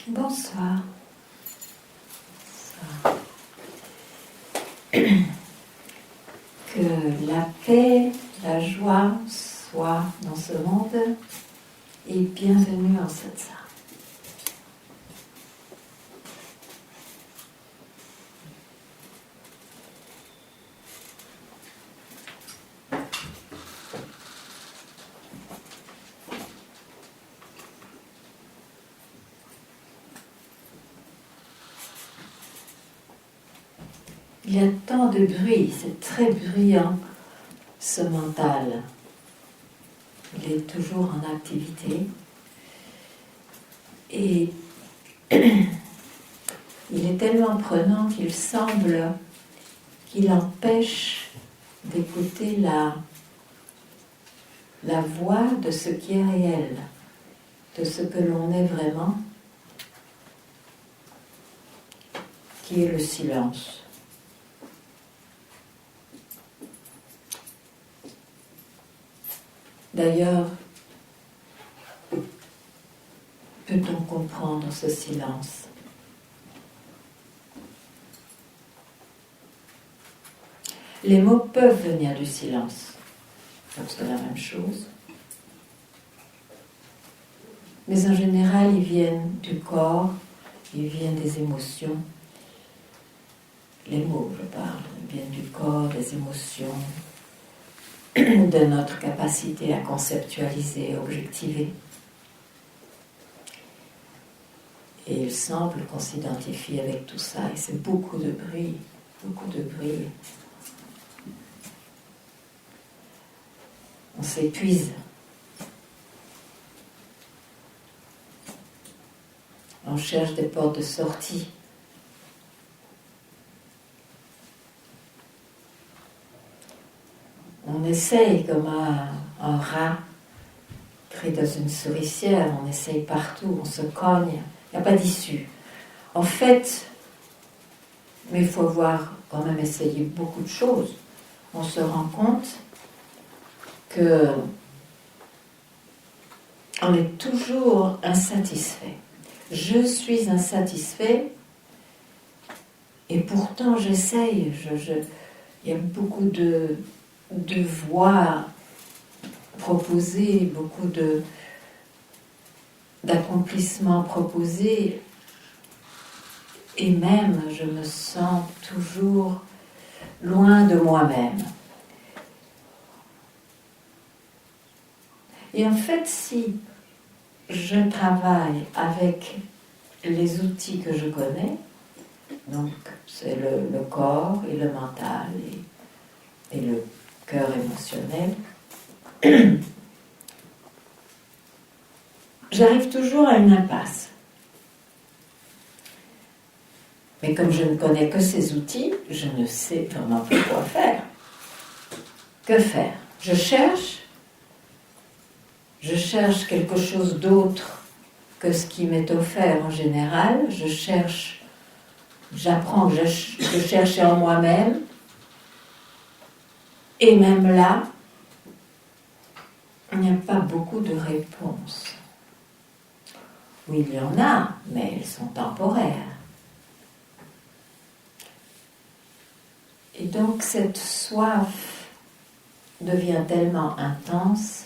Bonsoir. Que la paix, la joie soient dans ce monde et bienvenue en satsang. Il y a tant de bruit, c'est très bruyant, ce mental. Il est toujours en activité. Et il est tellement prenant qu'il semble qu'il empêche d'écouter la voix de ce qui est réel, de ce que l'on est vraiment, qui est le silence. D'ailleurs, peut-on comprendre ce silence? Les mots peuvent venir du silence, donc c'est la même chose. Mais en général, ils viennent du corps, ils viennent des émotions. Les mots, je parle, viennent du corps, des émotions, de notre capacité à conceptualiser, objectiver. Et il semble qu'on s'identifie avec tout ça, et c'est beaucoup de bruit, beaucoup de bruit. On s'épuise. On cherche des portes de sortie. On essaye comme un rat pris dans une souricière, on essaye partout, on se cogne, il n'y a pas d'issue. En fait, mais il faut avoir quand même essayé beaucoup de choses, on se rend compte que on est toujours insatisfait. Je suis insatisfait et pourtant j'essaye. Il y a beaucoup de voies proposées, beaucoup d'accomplissements proposés, et même je me sens toujours loin de moi-même. Et en fait, si je travaille avec les outils que je connais, donc c'est le corps et le mental et le cœur émotionnel, j'arrive toujours à une impasse. Mais comme je ne connais que ces outils, je ne sais vraiment pas quoi faire. Que faire? Je cherche quelque chose d'autre que ce qui m'est offert en général. J'apprends de chercher en moi-même. Et même là, il n'y a pas beaucoup de réponses. Oui, il y en a, mais elles sont temporaires. Et donc cette soif devient tellement intense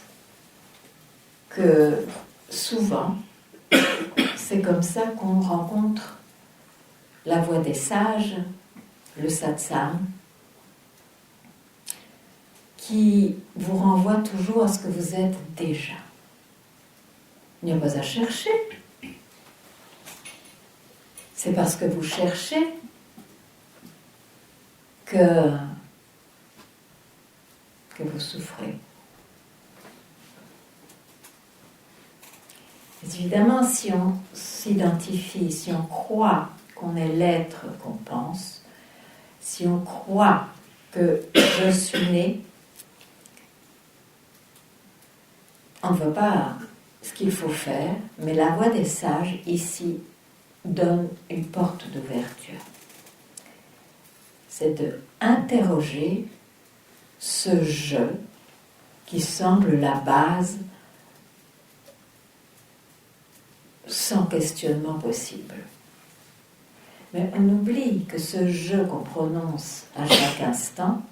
que souvent, c'est comme ça qu'on rencontre la voie des sages, le satsang, qui vous renvoie toujours à ce que vous êtes déjà. Il n'y a pas à chercher. C'est parce que vous cherchez que vous souffrez. Évidemment, si on s'identifie, si on croit qu'on est l'être qu'on pense, si on croit que je suis né, on ne veut pas ce qu'il faut faire, mais la voie des sages, ici, donne une porte d'ouverture. C'est de interroger ce je qui semble la base sans questionnement possible. Mais on oublie que ce je qu'on prononce à chaque instant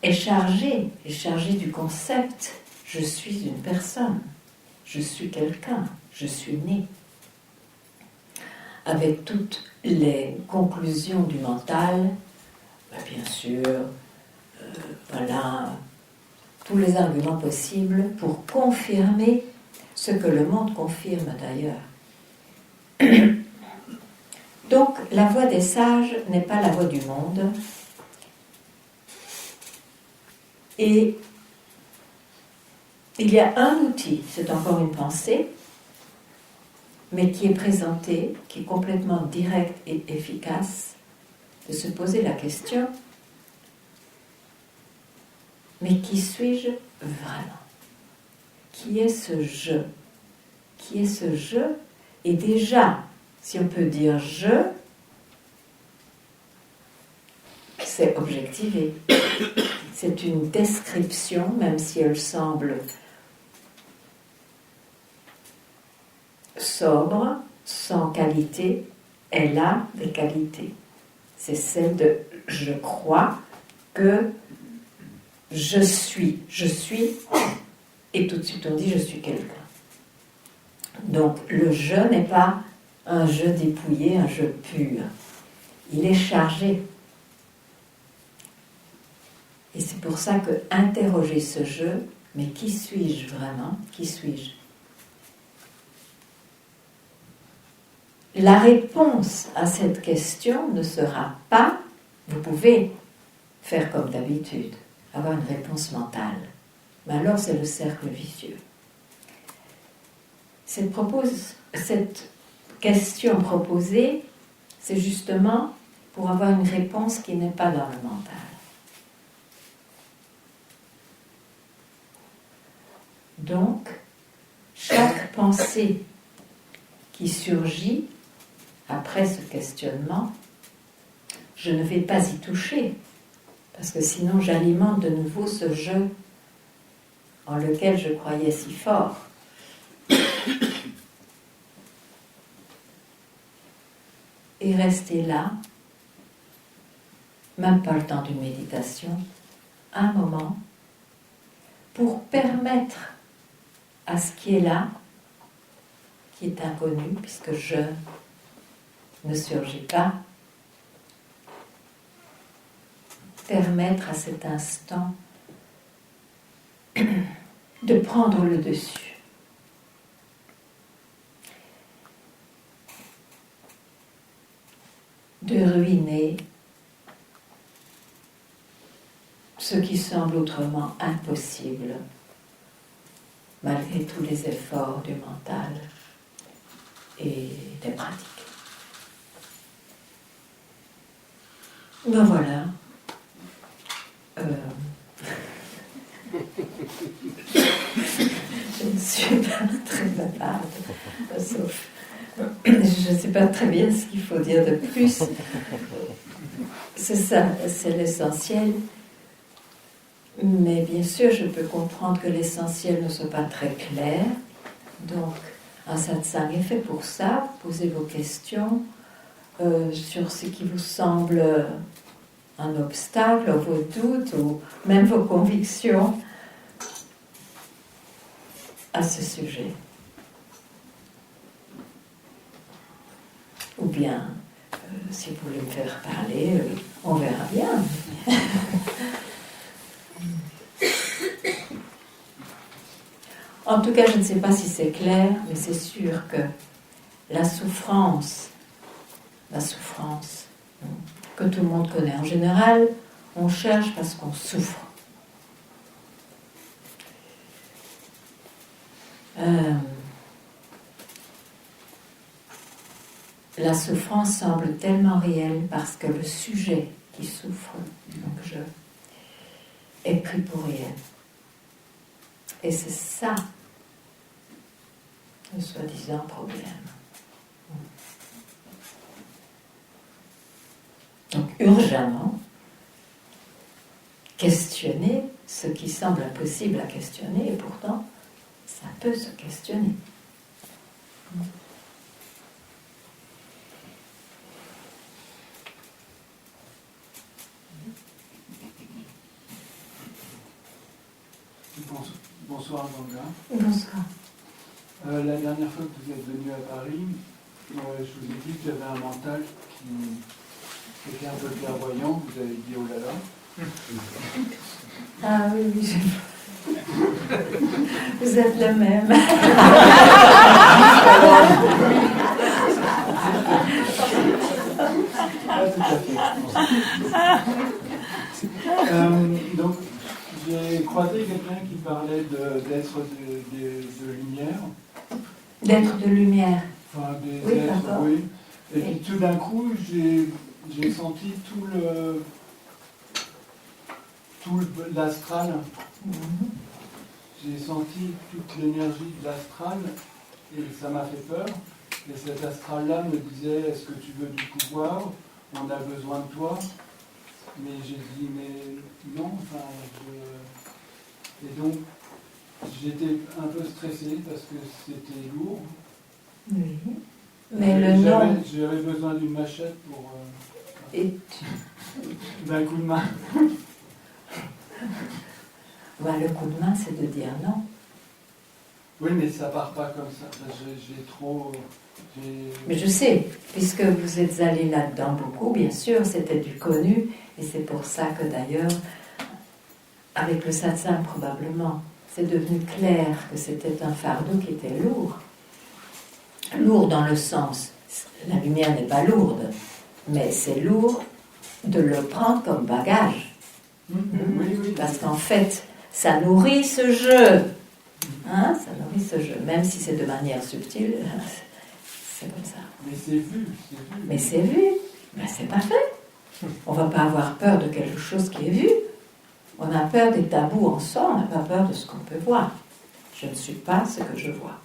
est chargé du concept « je suis une personne », « je suis quelqu'un »,« je suis né », avec toutes les conclusions du mental, bien sûr, voilà, tous les arguments possibles pour confirmer ce que le monde confirme d'ailleurs. Donc, la voie des sages n'est pas la voie du monde. Et il y a un outil, c'est encore une pensée, mais qui est présenté, qui est complètement direct et efficace, de se poser la question, mais qui suis-je vraiment? Qui est ce je? Qui est ce je? Et déjà, si on peut dire je, c'est objectivé. C'est une description, même si elle semble sobre, sans qualité, elle a des qualités. C'est celle de je crois que je suis, et tout de suite on dit je suis quelqu'un. Donc le je n'est pas un je dépouillé, un je pur. Il est chargé. Et c'est pour ça que interroger ce je, mais qui suis-je vraiment? Qui suis-je? La réponse à cette question ne sera pas, vous pouvez faire comme d'habitude, avoir une réponse mentale. Mais alors c'est le cercle vicieux. Cette question proposée, c'est justement pour avoir une réponse qui n'est pas dans le mental. Donc, chaque pensée qui surgit après ce questionnement, je ne vais pas y toucher, parce que sinon j'alimente de nouveau ce je en lequel je croyais si fort. Et rester là, même pas le temps d'une méditation, un moment, pour permettre à ce qui est là, qui est inconnu, puisque je ne surgit pas, permettre à cet instant de prendre le dessus. De ruiner ce qui semble autrement impossible, malgré tous les efforts du mental et des pratiques. Ben voilà. Je ne suis pas très bavarde, sauf je ne sais pas très bien ce qu'il faut dire de plus. C'est ça, c'est l'essentiel. Mais bien sûr, je peux comprendre que l'essentiel ne soit pas très clair. Donc, un satsang est fait pour ça. Posez vos questions sur ce qui vous semble un obstacle, vos doutes ou même vos convictions à ce sujet. Ou bien, si vous voulez me faire parler, on verra bien. En tout cas, je ne sais pas si c'est clair, mais c'est sûr que la souffrance que tout le monde connaît. En général, on cherche parce qu'on souffre. La souffrance semble tellement réelle parce que le sujet qui souffre, donc je, est pris pour réel. Et c'est ça le soi-disant problème. Donc urgemment, questionner ce qui semble impossible à questionner, et pourtant, ça peut se questionner. Bonsoir Ganga. Bonsoir. La dernière fois que vous êtes venu à Paris, je vous ai dit que j'avais un mental qui était un peu clairvoyant. Vous avez dit oh là là. Ah oui, oui, vous êtes le même. Pas tout à fait. Donc, j'ai croisé quelqu'un qui parlait d'être de lumière. D'être de lumière. Enfin, des Oui, êtres, d'accord. oui. Et Oui. puis tout d'un coup, j'ai senti tout l'astral. Mhm. J'ai senti toute l'énergie de l'astral et ça m'a fait peur. Et cet astral-là me disait, est-ce que tu veux du pouvoir? On a besoin de toi. Mais j'ai dit, mais non, enfin, Et donc, j'étais un peu stressé parce que c'était lourd. Oui. Mais le nom. J'avais besoin d'une machette pour... Et d'un coup de main. bah, le coup de main, c'est de dire non. Oui, mais ça part pas comme ça. Mais je sais, puisque vous êtes allé là-dedans beaucoup, bien sûr, c'était du connu, et c'est pour ça que d'ailleurs, avec le satsang probablement, c'est devenu clair que c'était un fardeau qui était lourd. Lourd dans le sens, la lumière n'est pas lourde, mais c'est lourd de le prendre comme bagage. Oui. Parce qu'en fait, ça nourrit ce jeu. Hein, ça nourrit ce jeu, même si c'est de manière subtile, c'est comme ça. Mais c'est vu. Mais c'est vu, mais c'est pas fait. On ne va pas avoir peur de quelque chose qui est vu. On a peur des tabous en soi, on n'a pas peur de ce qu'on peut voir. Je ne suis pas ce que je vois.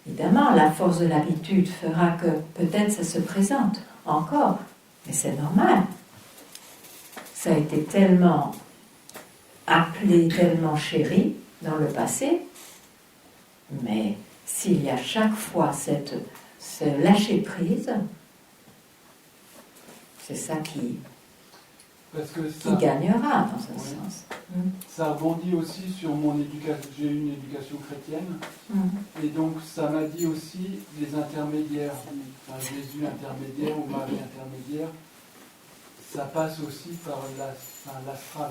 Évidemment, la force de l'habitude fera que peut-être ça se présente encore, mais c'est normal. Ça a été tellement appelé, tellement chéri dans le passé, mais s'il y a chaque fois ce lâcher-prise, c'est ça qui gagnera dans un sens. Ça rebondit aussi sur mon éducation. J'ai eu une éducation chrétienne, et donc ça m'a dit aussi les intermédiaires. Enfin, Jésus intermédiaire ou Marie intermédiaire, ça passe aussi par l'astral.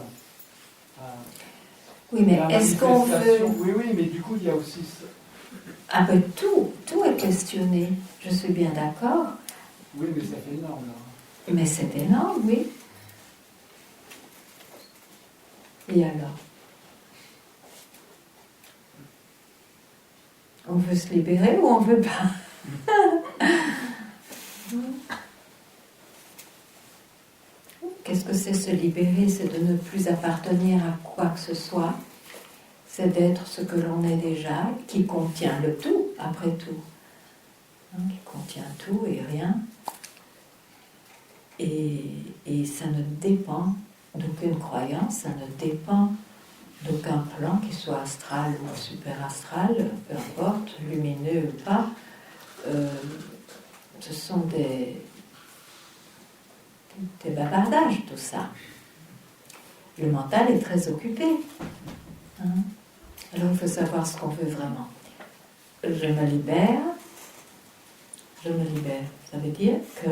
Oui, mais est-ce qu'on veut... Oui, mais du coup, il y a aussi... Ah ben tout est questionné. Je suis bien d'accord. Oui, mais ça fait énorme, là. Mais c'est énorme, oui. Et alors? On veut se libérer ou on veut pas? Qu'est-ce que c'est se libérer? C'est de ne plus appartenir à quoi que ce soit. C'est d'être ce que l'on est déjà, qui contient le tout, après tout. Qui contient tout et rien. Et ça ne dépend d'aucune croyance, ça ne dépend d'aucun plan, qu'il soit astral ou super-astral, peu importe, lumineux ou pas. Ce sont des bavardages, tout ça. Le mental est très occupé. Alors il faut savoir ce qu'on veut vraiment. Je me libère. Ça veut dire que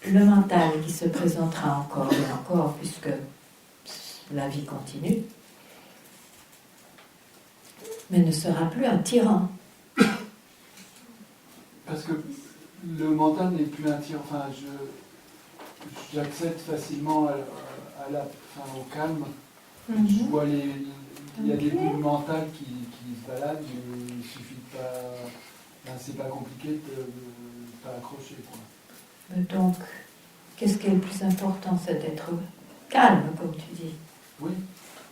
le mental qui se présentera encore et encore, puisque la vie continue, mais ne sera plus un tyran. Parce que le mental n'est plus un tyran. Enfin, j'accède facilement au calme. Je vois il y a des bouts de mental qui se baladent, mais il suffit de pas... c'est pas compliqué de pas accrocher, quoi. Donc, qu'est-ce qui est le plus important? C'est d'être calme, comme tu dis. Oui,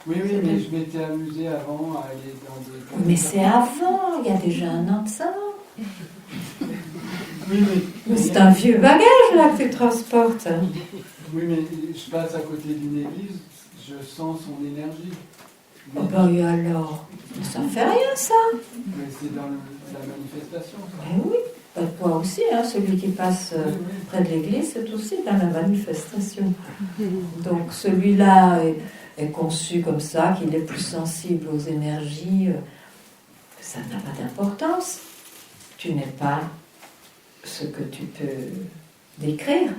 mais je m'étais amusé avant à aller dans des... Mais c'est avant, il y a déjà un an de ça. Oui, mais c'est un vieux bagage, là, que tu transportes. Oui, mais je passe à côté d'une église, je sens son énergie. Oh ben, et alors, ça fait rien ça. Mais c'est dans la manifestation. Ça. Eh oui, ben, toi aussi, hein, celui qui passe près de l'église, c'est aussi dans la manifestation. Donc celui-là est conçu comme ça, qu'il est plus sensible aux énergies, ça n'a pas d'importance. Tu n'es pas ce que tu peux décrire.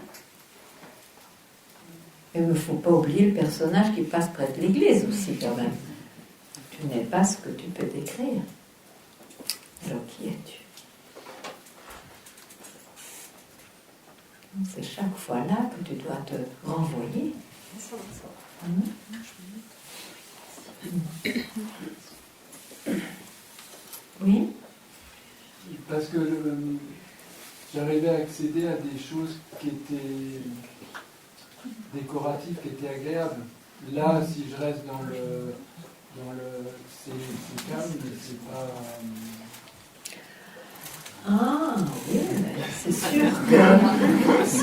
Et il ne faut pas oublier le personnage qui passe près de l'église aussi quand même. Tu n'es pas ce que tu peux décrire. Alors qui es-tu? C'est chaque fois là que tu dois te renvoyer. Oui? Parce que j'arrivais à accéder à des choses qui étaient décoratives, qui étaient agréables. Là, si je reste dans le c'est calme, mais c'est pas. Ah oui, mais c'est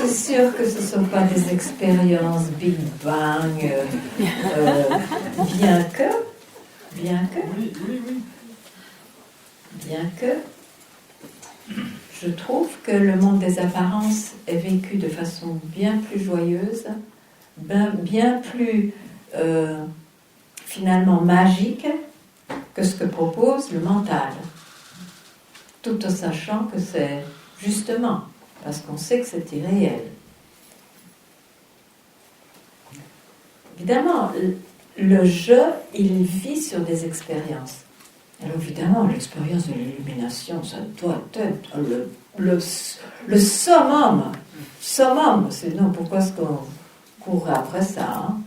sûr que ce ne sont pas des expériences Big Bang, bien que, je trouve que le monde des apparences est vécu de façon bien plus joyeuse, bien plus finalement magique que ce que propose le mental. Tout en sachant que c'est justement parce qu'on sait que c'est irréel. Évidemment, le jeu, il vit sur des expériences. Alors évidemment, l'expérience de l'illumination, ça doit être le summum. Sinon, pourquoi est-ce qu'on court après ça, hein?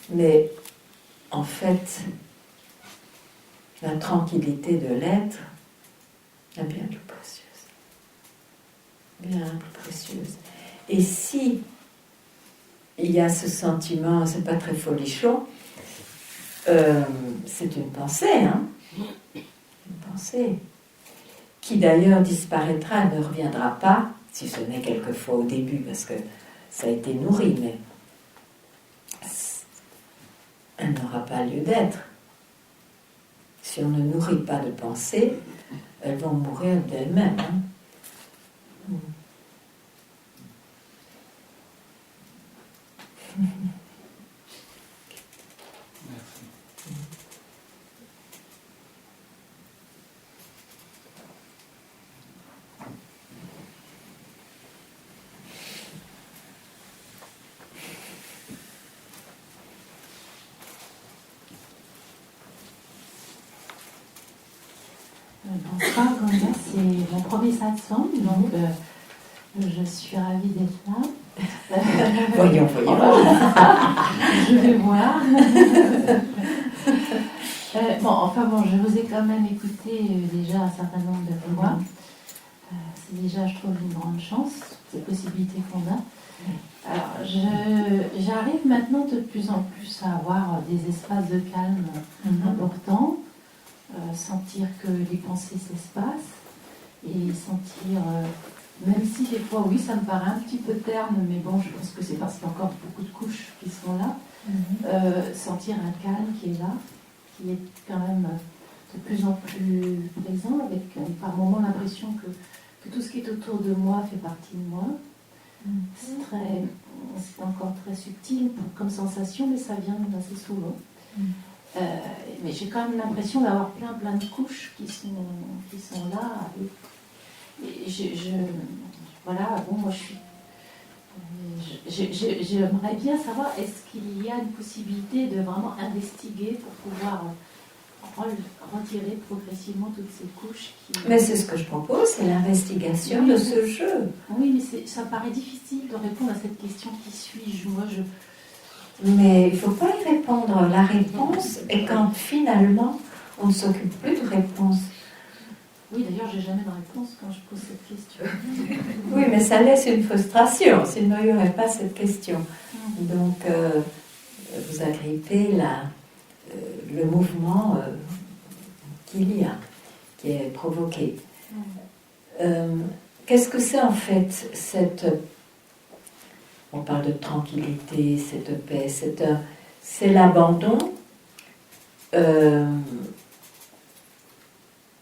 Mais en fait, la tranquillité de l'être est bien plus précieuse. Bien plus précieuse. Et si il y a ce sentiment, c'est pas très folichon, c'est une pensée, hein? Une pensée qui d'ailleurs disparaîtra, ne reviendra pas, si ce n'est quelquefois au début, parce que ça a été nourri, mais elle n'aura pas lieu d'être. Si on ne nourrit pas de pensée, elles vont mourir d'elles-mêmes. Hein. Bonsoir, Gonda, c'est mon premier satsang, donc je suis ravie d'être là. Voyons. Je vais voir. Je vous ai quand même écouté déjà un certain nombre de fois. C'est déjà, je trouve, une grande chance, cette possibilité qu'on a. Alors, j'arrive maintenant de plus en plus à avoir des espaces de calme importants. Sentir que les pensées s'espacent et sentir, même si des fois, oui, ça me paraît un petit peu terne, mais bon, je pense que c'est parce qu'il y a encore beaucoup de couches qui sont là, sentir un calme qui est là, qui est quand même de plus en plus présent, avec par moments l'impression que tout ce qui est autour de moi fait partie de moi. C'est encore très subtil comme sensation, mais ça vient assez souvent. Mais j'ai quand même l'impression d'avoir plein de couches qui sont là. Et voilà, bon, moi j'aimerais bien savoir, est-ce qu'il y a une possibilité de vraiment investiguer pour pouvoir retirer progressivement toutes ces couches Mais c'est ce que je propose, c'est l'investigation de ce jeu. Oui, mais ça me paraît difficile de répondre à cette question: qui suis-je? Mais il ne faut pas y répondre. La réponse est quand finalement on ne s'occupe plus de réponse. Oui, d'ailleurs, j'ai jamais de réponse quand je pose cette question. Oui, mais ça laisse une frustration, sinon il n'y aurait pas cette question. Donc, vous agrippez le mouvement qu'il y a, qui est provoqué. Qu'est-ce que c'est en fait cette... On parle de tranquillité, cette paix, c'est l'abandon de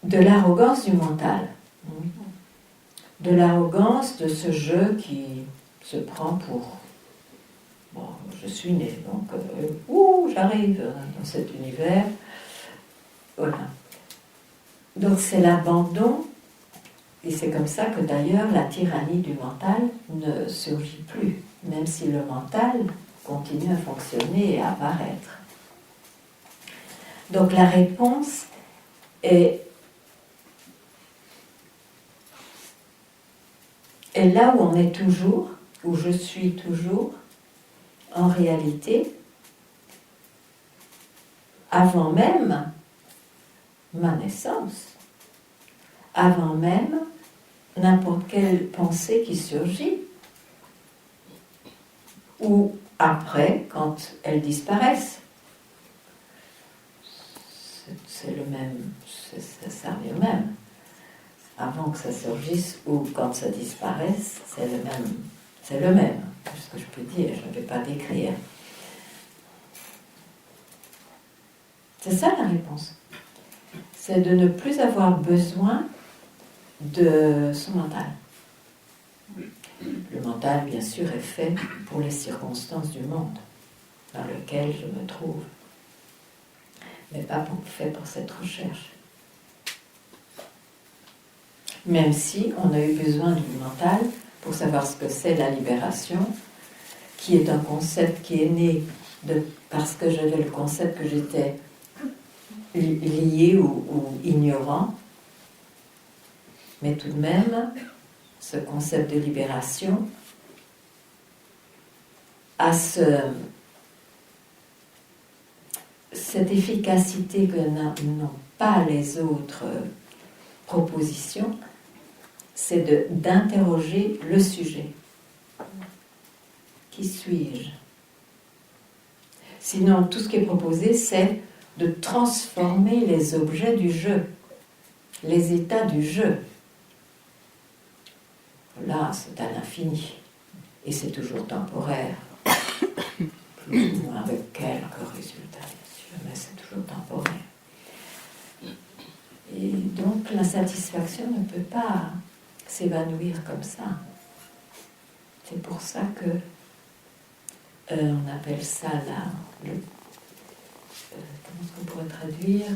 l'arrogance du mental. De l'arrogance de ce jeu qui se prend pour... Bon, je suis né, donc j'arrive dans cet univers. Voilà. Donc c'est l'abandon, et c'est comme ça que d'ailleurs la tyrannie du mental ne surgit plus, même si le mental continue à fonctionner et à apparaître. Donc la réponse est là où on est toujours, où je suis toujours, en réalité, avant même ma naissance, avant même n'importe quelle pensée qui surgit, ou après, quand elles disparaissent. C'est le même, ça revient au même. Avant que ça surgisse ou quand ça disparaisse, c'est le même, c'est ce que je peux dire, je ne vais pas décrire. C'est ça la réponse. C'est de ne plus avoir besoin de son mental. Le mental, bien sûr, est fait pour les circonstances du monde dans lequel je me trouve, mais pas fait pour cette recherche. Même si on a eu besoin du mental pour savoir ce que c'est la libération, qui est un concept qui est né parce que j'avais le concept que j'étais lié ou ignorant, mais tout de même, ce concept de libération a cette efficacité que n'ont pas les autres propositions, c'est d'interroger le sujet. Qui suis-je? Sinon, tout ce qui est proposé, c'est de transformer les objets du jeu, les états du jeu. Là, c'est à l'infini. Et c'est toujours temporaire. Plus ou moins avec quelques résultats, bien sûr, mais c'est toujours temporaire. Et donc, l'insatisfaction ne peut pas s'évanouir comme ça. C'est pour ça que on appelle ça comment est-ce qu'on pourrait traduire?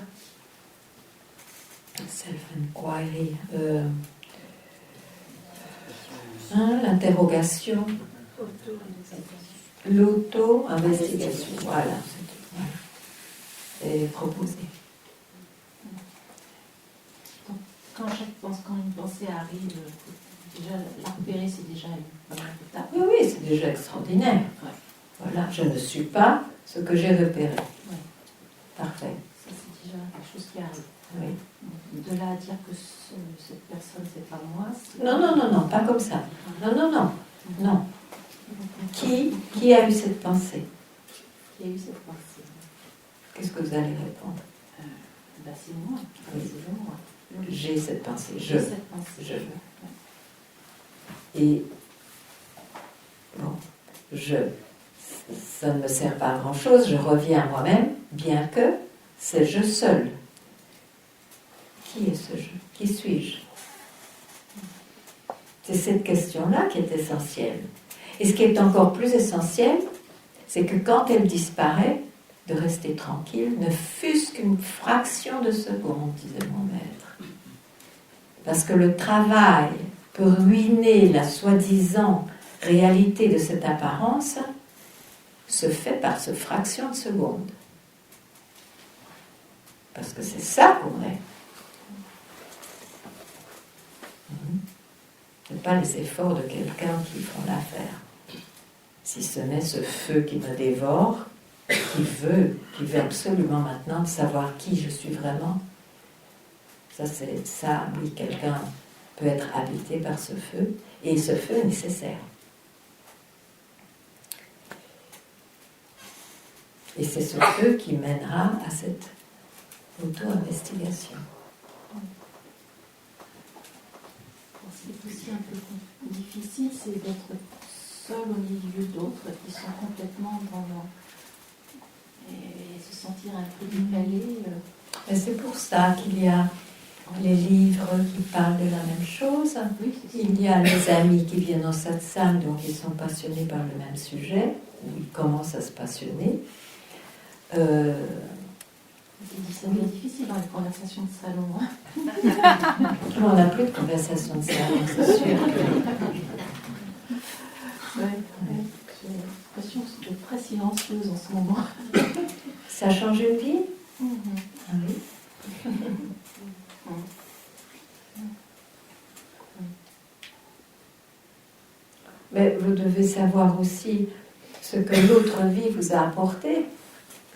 Self-inquiry. L'interrogation. L'auto-investigation. Voilà. Et proposé. Donc, quand une pensée arrive, déjà la repérer, c'est déjà une première étape. Oui, c'est déjà extraordinaire. Ouais. Voilà, je ne suis pas ce que j'ai repéré. Ouais. Parfait. Ça, c'est déjà quelque chose qui arrive. Oui. De là à dire que cette personne, c'est pas moi. Non, pas comme ça. Non. Qui a eu cette pensée? Qui a eu cette pensée? Qu'est-ce que vous allez répondre? C'est moi. Oui. C'est moi. J'ai cette pensée. J'ai cette pensée. Je. Et bon, ça ne me sert pas à grand-chose, je reviens à moi-même, bien que c'est je seul. Qui est ce je? Qui suis-je? C'est cette question-là qui est essentielle. Et ce qui est encore plus essentiel, c'est que quand elle disparaît, de rester tranquille, ne fût-ce qu'une fraction de seconde, disait mon maître. Parce que le travail peut ruiner la soi-disant réalité de cette apparence se fait par ce fraction de seconde. Parce que c'est ça qu'on est. Ce n'est pas les efforts de quelqu'un qui font l'affaire. Si ce n'est ce feu qui me dévore, qui veut absolument maintenant de savoir qui je suis vraiment. Oui, quelqu'un peut être habité par ce feu, et ce feu est nécessaire. Et c'est ce feu qui mènera à cette auto-investigation. Ce qui est aussi un peu difficile, c'est d'être seul au milieu d'autres qui sont complètement sentir un peu décalé. Et c'est pour ça qu'il y a les livres qui parlent de la même chose. Oui, c'est ça. Il y a les amis qui viennent au satsang, donc ils sont passionnés par le même sujet, ou ils commencent à se passionner. Ça devient difficile dans les conversations de salon. Hein. On n'a plus de conversation de salon, c'est sûr. J'ai l'impression que c'est très silencieuse en ce moment. Ça change une vie? Ah oui. Mais vous devez savoir aussi ce que l'autre vie vous a apporté.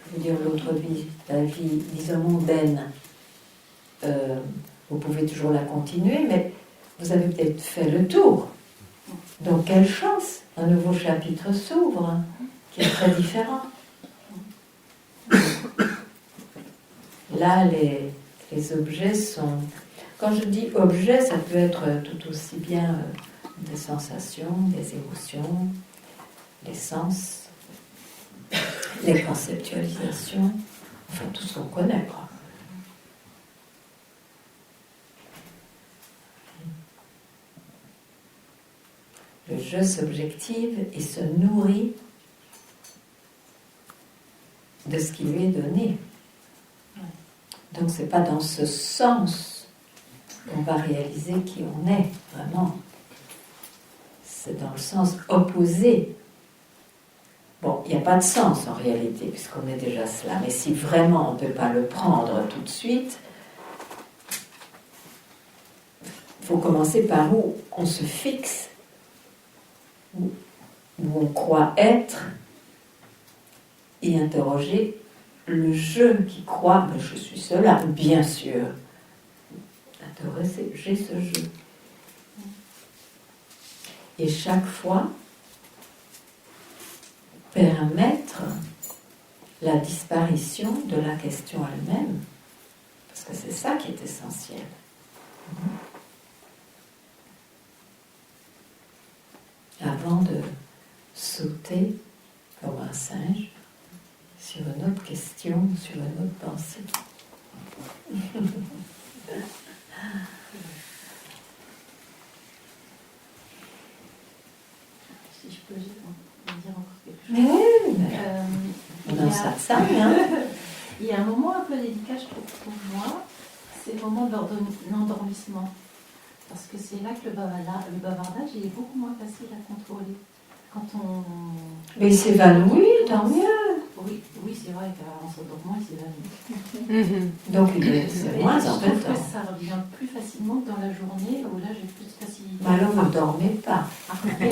Je veux dire, l'autre vie, la vie, disons, mondaine. Vous pouvez toujours la continuer, mais vous avez peut-être fait le tour. Donc, quelle chance! Un nouveau chapitre s'ouvre, hein, qui est très différent. Là, les objets sont... Quand je dis objets, ça peut être tout aussi bien des sensations, des émotions, les sens, les conceptualisations, enfin tout ce qu'on connaît, quoi. Le jeu s'objective et se nourrit de ce qui lui est donné. Donc c'est pas dans ce sens qu'on va réaliser qui on est, vraiment. C'est dans le sens opposé. Bon, il n'y a pas de sens en réalité, puisqu'on est déjà cela. Mais si vraiment on ne peut pas le prendre tout de suite, il faut commencer par où on se fixe, où on croit être, et interroger le je qui croit, ben je suis cela, bien sûr. Interroger, j'ai ce je. Et chaque fois, permettre la disparition de la question elle-même, parce que c'est ça qui est essentiel. Avant de sauter comme un singe sur une autre question, sur une autre pensée. Si je peux dire encore quelque chose. On a ça, hein. Il y a un moment un peu délicat, je trouve, pour moi, c'est le moment de l'endormissement. Parce que c'est là que le bavardage il est beaucoup moins facile à contrôler. Quand on... Mais il s'évanouit, tant mieux. Oui, c'est vrai qu'en s'endormant, il s'évanouit. Donc c'est moins je trouve que embêtant. ça revient plus facilement que dans la journée où là j'ai plus de facilité. Mais alors ne dormez pas. Après,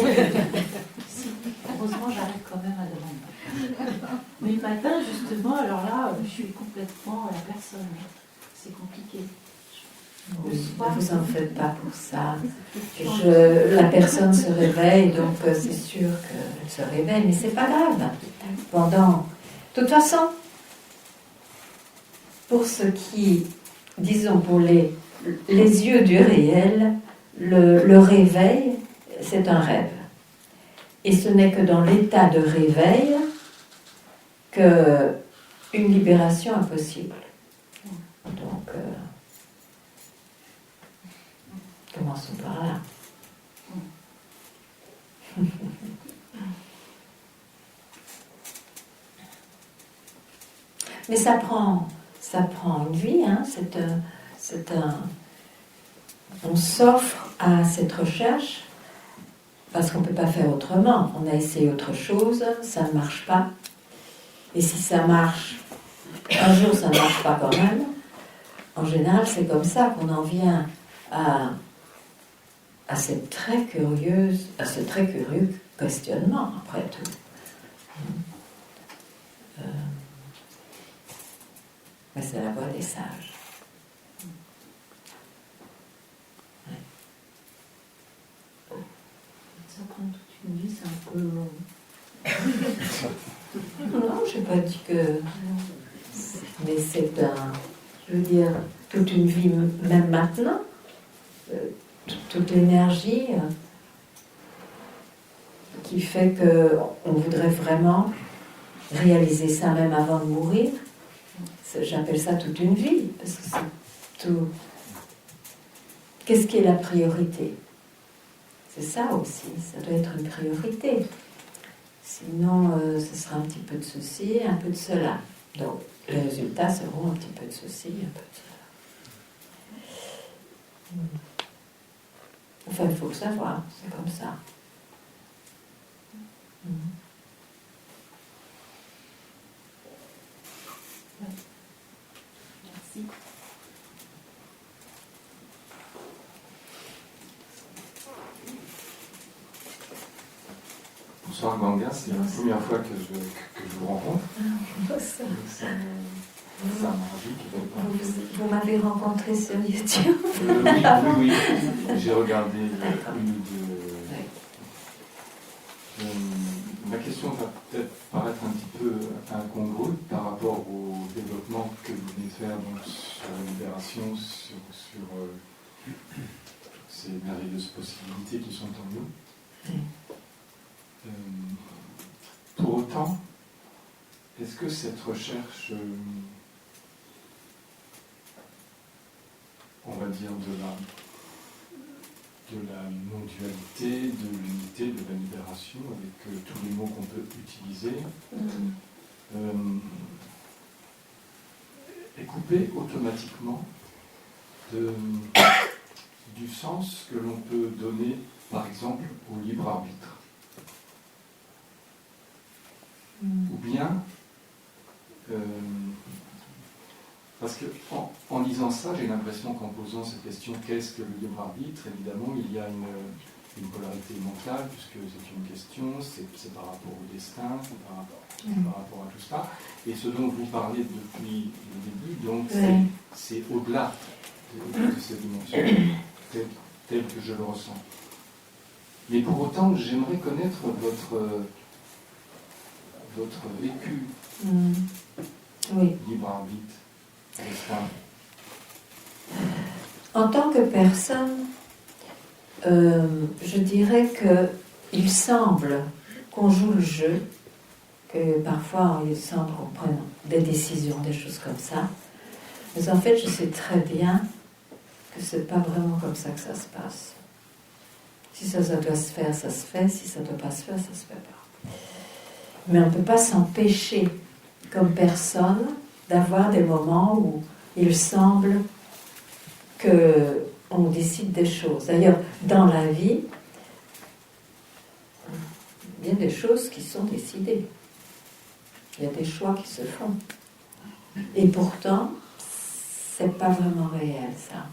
si, heureusement j'arrive quand même à dormir. Mais le matin justement, alors là, je suis complètement la personne. C'est compliqué. Oui, ne vous en faites pas pour ça. La personne se réveille, donc c'est sûr qu'elle se réveille, mais c'est pas grave. De toute façon, pour ce qui, disons pour les yeux du réel, le réveil, c'est un rêve. Et ce n'est que dans l'état de réveil qu'une libération est possible. Donc, commençons par là. Mais ça prend une vie, hein. On s'offre à cette recherche parce qu'on ne peut pas faire autrement. On a essayé autre chose, ça ne marche pas. Et si ça marche, un jour ça ne marche pas quand même. En général, c'est comme ça qu'on en vient à ce très curieux questionnement, après tout. Mais c'est la voie des sages. Ouais. Ça prend toute une vie, c'est un peu long. Non, je n'ai pas dit que... Mais c'est je veux dire, toute une vie, même maintenant, toute l'énergie qui fait qu'on voudrait vraiment réaliser ça même avant de mourir. J'appelle ça toute une vie, parce que c'est tout. Qu'est-ce qui est la priorité? C'est ça aussi, ça doit être une priorité. Sinon, ce sera un petit peu de ceci, un peu de cela. Donc, les résultats seront un petit peu de ceci, un peu de cela. Enfin, il faut le savoir, c'est comme ça. Merci. Bonsoir Ganga, c'est la première fois que je vous rencontre. Ça. Ça m'a ravie. Vous m'avez rencontré sur YouTube. Oui, j'ai regardé une ou deux. Ma question va peut-être paraître un petit peu incongrue par rapport au développement que vous venez de faire donc, sur la libération, sur ces merveilleuses possibilités qui sont en nous. Pour autant, est-ce que cette recherche, on va dire, de la non-dualité, de l'unité, de la libération, avec tous les mots qu'on peut utiliser, est coupée automatiquement du sens que l'on peut donner, par exemple, au libre arbitre? Ou bien, parce que en lisant ça, j'ai l'impression qu'en posant cette question, qu'est-ce que le libre arbitre, évidemment, il y a une polarité mentale, puisque c'est une question, c'est par rapport au destin, c'est par rapport à tout ça. Et ce dont vous parlez depuis le début, donc c'est au-delà de ces dimensions, telles que je le ressens. Mais pour autant, j'aimerais connaître votre vécu libre arbitre, destin. En tant que personne, je dirais qu'il semble qu'on joue le jeu, que parfois il semble qu'on prenne des décisions, des choses comme ça. Mais en fait, je sais très bien que c'est pas vraiment comme ça que ça se passe. Si ça doit se faire, ça se fait. Si ça ne doit pas se faire, ça se fait pas. Mais on ne peut pas s'empêcher, comme personne, d'avoir des moments où il semble qu'on décide des choses. D'ailleurs, dans la vie, il y a des choses qui sont décidées. Il y a des choix qui se font. Et pourtant, c'est pas vraiment réel, ça.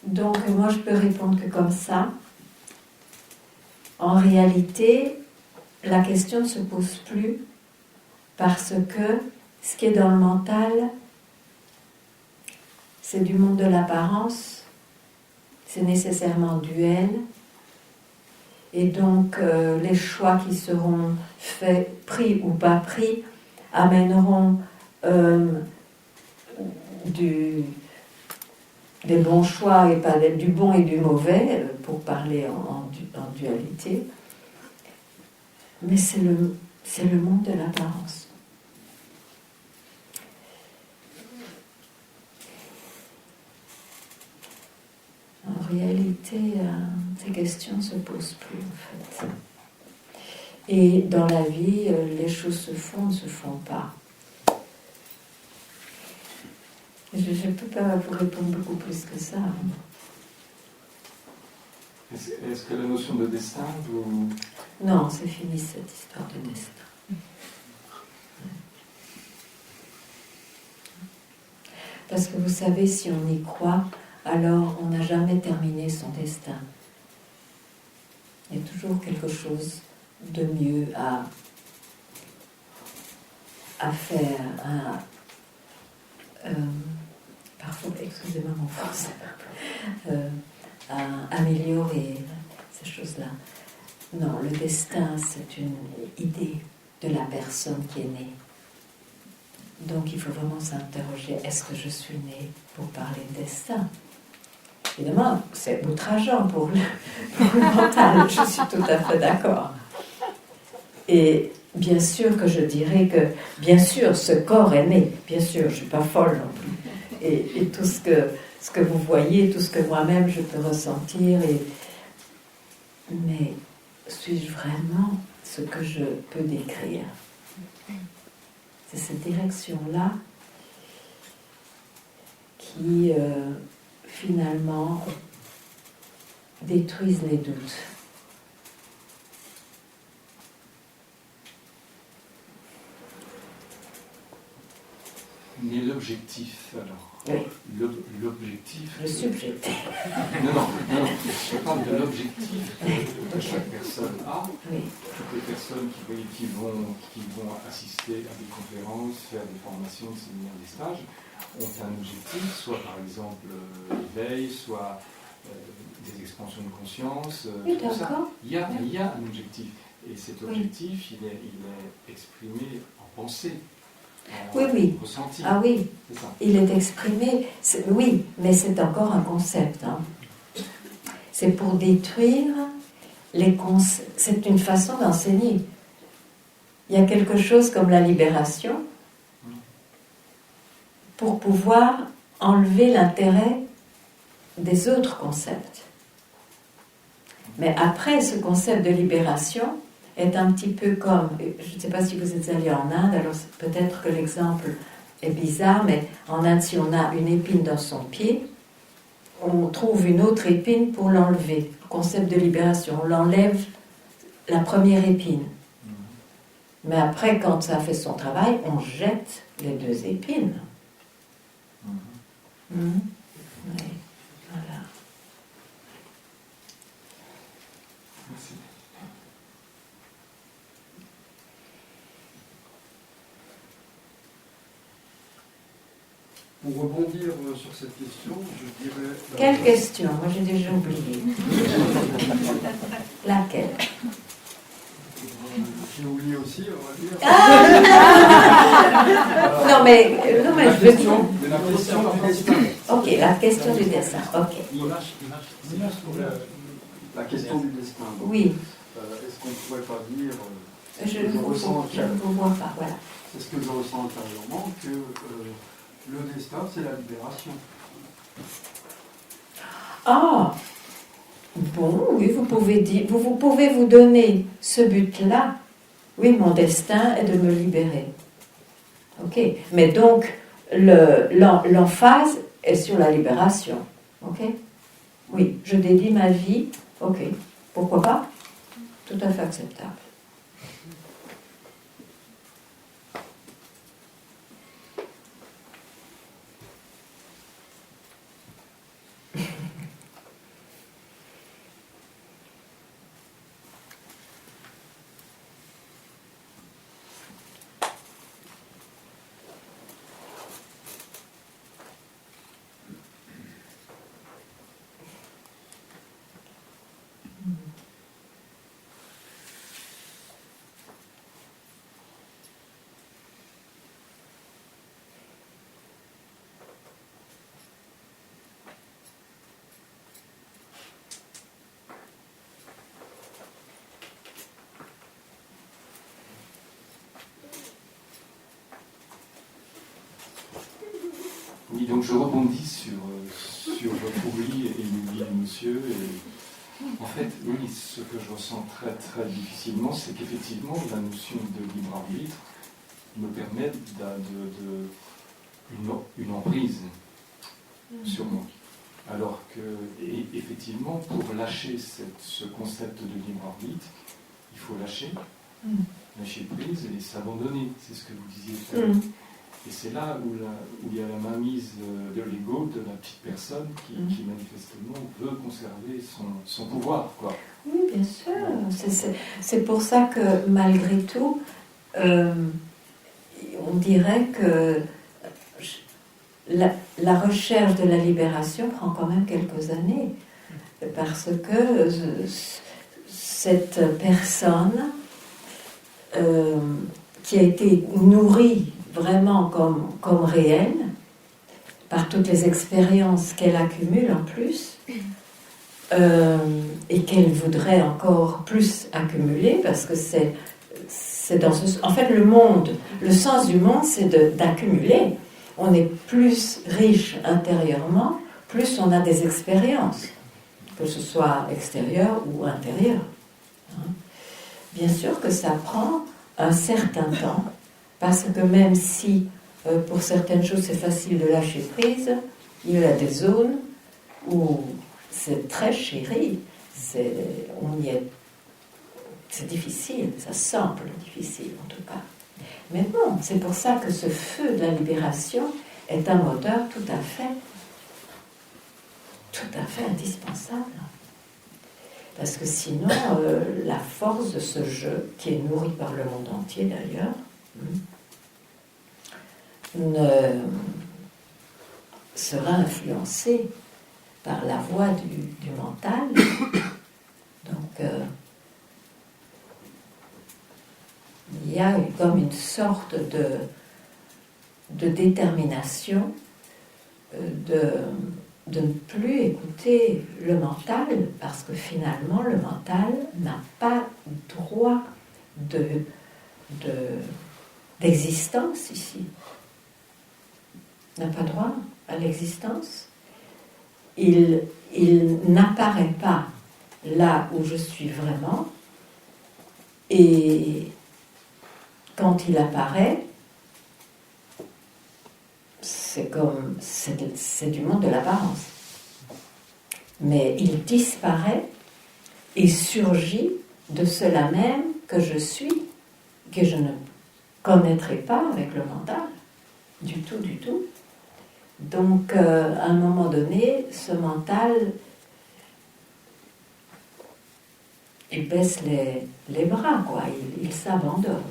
Donc, moi, je peux répondre que comme ça. En réalité, la question ne se pose plus parce que ce qui est dans le mental, c'est du monde de l'apparence, c'est nécessairement duel, et donc les choix qui seront faits, pris ou pas pris, amèneront des bons choix et pas du bon et du mauvais, pour parler en dualité. Mais c'est le monde de l'apparence. En réalité, ces questions ne se posent plus, en fait. Et dans la vie, les choses se font, ne se font pas. Je ne peux pas vous répondre beaucoup plus que ça. Est-ce que la notion de destin vous... Non, c'est fini cette histoire de destin. Parce que vous savez, si on y croit, alors on n'a jamais terminé son destin. Il y a toujours quelque chose de mieux à faire, parfois, excusez-moi mon français, à améliorer ces choses-là. Non, le destin, c'est une idée de la personne qui est née. Donc il faut vraiment s'interroger, est-ce que je suis née pour parler de destin? Évidemment, c'est outrageant pour le mental, je suis tout à fait d'accord. bien sûr que je dirais que, bien sûr, ce corps est né, bien sûr, je ne suis pas folle non plus. Et tout ce que vous voyez, tout ce que moi-même je peux ressentir, mais suis-je vraiment ce que je peux décrire? C'est cette direction-là qui, finalement, détruisent les doutes. Mais l'objectif, alors, Oui. l'objectif... Le subjectif. Non, je parle de l'objectif que chaque personne a. Oui. Toutes les personnes qui vont assister à des conférences, faire des formations, des séminaires, des stages, ont un objectif, soit par exemple l'éveil, soit des expansions de conscience, Oui, tout ça. d'accord. Il y a un objectif. Et cet objectif, il est exprimé en pensée. Oui. Ressenti. Ah oui, C'est ça. il est exprimé, oui, mais c'est encore un concept. Hein. C'est pour détruire les concepts. C'est une façon d'enseigner. Il y a quelque chose comme la libération pour pouvoir enlever l'intérêt des autres concepts. Mais après, ce concept de libération est un petit peu comme, je ne sais pas si vous êtes allé en Inde, alors peut-être que l'exemple est bizarre, mais en Inde, si on a une épine dans son pied, on trouve une autre épine pour l'enlever. Le concept de libération, on l'enlève la première épine. Mais après, quand ça a fait son travail, on jette les deux épines. Oui, voilà. Merci. Pour rebondir sur cette question, je dirais... Quelle question? Moi, j'ai déjà oublié. Laquelle? J'ai oublié aussi, on va dire. Non, mais je veux dire. La question du destin. Ok, la question du dessin. Ok. La question du destin. Donc, Oui, est-ce qu'on ne pourrait pas dire... je ne vous vois pas. Voilà. C'est ce que je ressens intérieurement, que le destin, c'est la libération. Ah, bon, oui, vous pouvez dire, vous pouvez vous donner ce but-là. Oui, mon destin est de me libérer. Ok, mais donc l'emphase est sur la libération. Ok, oui, je dédie ma vie. Ok, pourquoi pas? Tout à fait acceptable. Oui, donc je rebondis sur votre oubli et l'oubli du monsieur. Et en fait, oui, ce que je ressens très très difficilement, c'est qu'effectivement, la notion de libre arbitre me permet une emprise sur moi. Alors que, et effectivement, pour lâcher ce concept de libre arbitre, il faut lâcher prise et s'abandonner. C'est ce que vous disiez tout à l'heure. Et c'est là où il y a la mainmise de l'ego, de la petite personne qui manifestement veut conserver son pouvoir, quoi. Oui, bien sûr. C'est pour ça que malgré tout, on dirait que la recherche de la libération prend quand même quelques années. Parce que cette personne qui a été nourrie vraiment comme réelle, par toutes les expériences qu'elle accumule en plus, et qu'elle voudrait encore plus accumuler, parce que En fait, le monde, le sens du monde, c'est d'accumuler. On est plus riche intérieurement, plus on a des expériences, que ce soit extérieures ou intérieures. Bien sûr que ça prend un certain temps, parce que même si pour certaines choses c'est facile de lâcher prise, il y a des zones où c'est très chéri, c'est difficile, ça semble difficile en tout cas. Mais bon, c'est pour ça que ce feu de la libération est un moteur tout à fait indispensable. Parce que sinon, la force de ce jeu, qui est nourri par le monde entier d'ailleurs, sera influencée par la voie du mental. Donc, il y a comme une sorte de détermination de ne plus écouter le mental, parce que finalement le mental n'a pas droit d'existence ici. N'a pas droit à l'existence. Il n'apparaît pas là où je suis vraiment, et quand il apparaît, c'est du monde de l'apparence. Mais il disparaît et surgit de cela même que je suis, que je ne connaîtrai pas avec le mental, du tout. Donc, à un moment donné, ce mental, il baisse les bras, quoi. Il s'abandonne.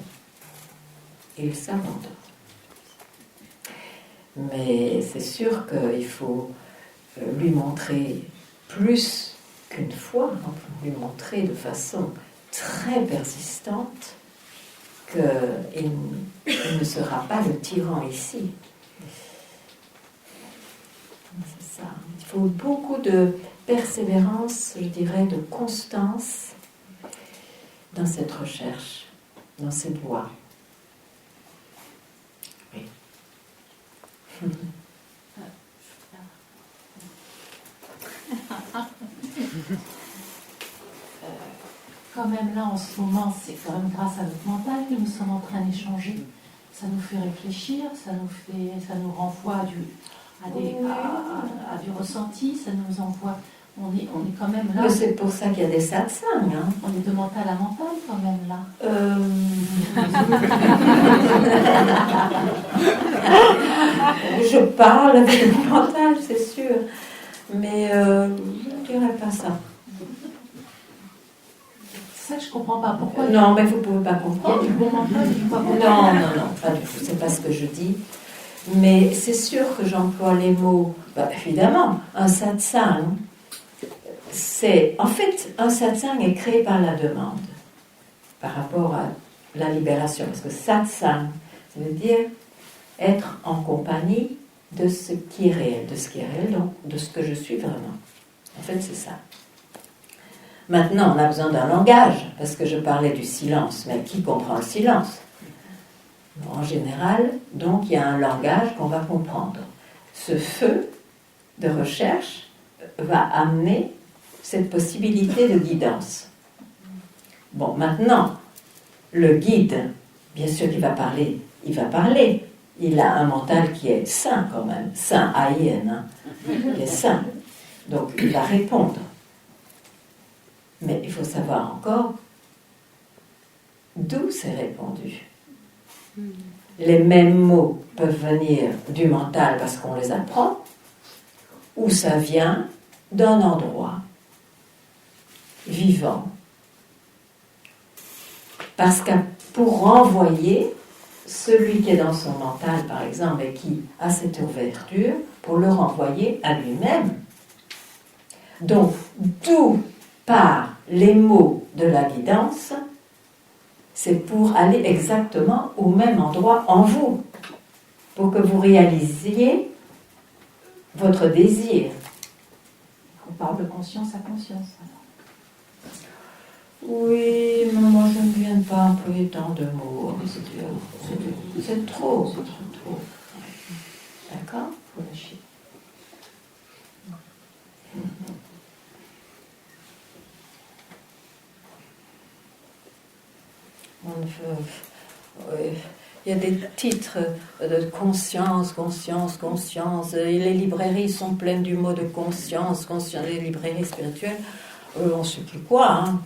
Mais c'est sûr qu'il faut lui montrer plus qu'une fois, lui montrer de façon très persistante qu'il ne sera pas le tyran ici. C'est ça. Il faut beaucoup de persévérance, je dirais, de constance dans cette recherche, dans cette voie. Quand même là en ce moment, c'est quand même grâce à notre mental que nous sommes en train d'échanger. Ça nous fait réfléchir, ça nous renvoie à du ressenti, ça nous envoie. On est quand même là. Mais c'est pour ça qu'il y a des satsangs. On est de mental à mental quand même là. Je parle avec mon mental, c'est sûr. Mais je ne dirais pas ça. C'est ça que je ne comprends pas. Pourquoi? Non, mais vous ne pouvez pas comprendre. Du bon mental, du pas bon mental. Non, pas du tout. C'est pas ce que je dis. Mais c'est sûr que j'emploie les mots. Évidemment, un satsang, un satsang est créé par la demande, par rapport à la libération. Parce que satsang, ça veut dire être en compagnie de ce qui est réel, donc de ce que je suis vraiment. En fait, c'est ça. Maintenant, on a besoin d'un langage, parce que je parlais du silence, mais qui comprend le silence? En général, donc, il y a un langage qu'on va comprendre. Ce feu de recherche va amener cette possibilité de guidance. Bon, maintenant, le guide, bien sûr qu'il va parler, il a un mental qui est sain quand même, sain, A-I-N, il est sain, donc il va répondre. Mais il faut savoir encore d'où c'est répondu. Les mêmes mots peuvent venir du mental parce qu'on les apprend, ou ça vient d'un endroit vivant. Parce que pour renvoyer celui qui est dans son mental, par exemple, et qui a cette ouverture, pour le renvoyer à lui-même. Donc, d'où partent les mots de la guidance, c'est pour aller exactement au même endroit en vous, pour que vous réalisiez votre désir. On parle de conscience à conscience. Oui, mais moi je ne viens pas employer tant de mots. C'est trop, c'est trop. D'accord? Faut lâcher. Il y a des titres de conscience, conscience, conscience. Et les librairies sont pleines du mot de conscience, conscience. Les librairies spirituelles, on ne sait plus quoi. Hein.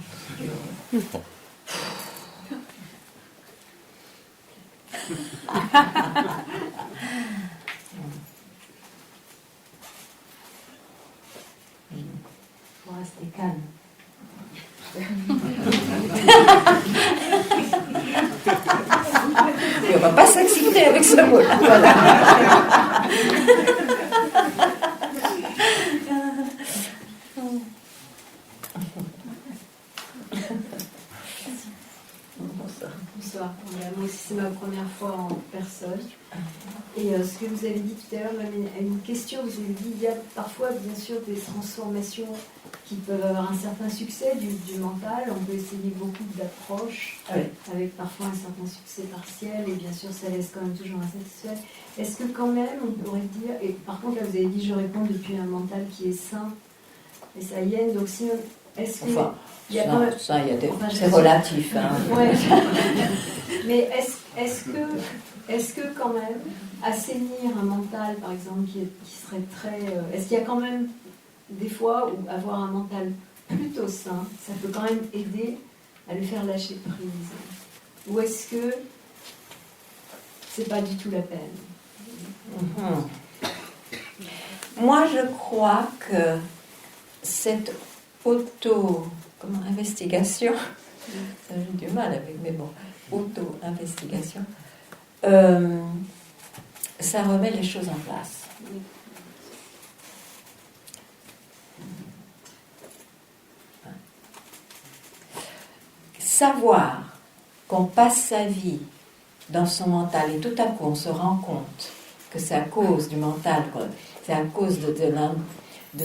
Faut rester calme. Et on ne va pas s'exciter avec ce mot-là. Voilà. Bonsoir. Moi aussi, c'est ma première fois en personne. Et ce que vous avez dit tout à l'heure m'amène à une question. Vous avez dit il y a parfois, bien sûr, des transformations qui peuvent avoir un certain succès du mental. On peut essayer beaucoup d'approches, Oui. avec parfois un certain succès partiel. Et bien sûr, ça laisse quand même toujours insatisfait. Est-ce que quand même, on pourrait dire... Et par contre, là, vous avez dit je réponds depuis un mental qui est sain. Et ça y est. Donc, sinon, est-ce que... Enfin, il y a quand même... c'est relatif. Hein. Ouais. Mais est-ce que quand même assainir un mental, par exemple, qui serait très... est-ce qu'il y a quand même des fois où avoir un mental plutôt sain, ça peut quand même aider à le faire lâcher prise? Ou est-ce que c'est pas du tout la peine? Moi, je crois que cette auto-investigation, j'ai du mal avec, mais bon, auto-investigation, ça remet les choses en place. Savoir qu'on passe sa vie dans son mental et tout à coup on se rend compte que c'est à cause du mental, c'est à cause de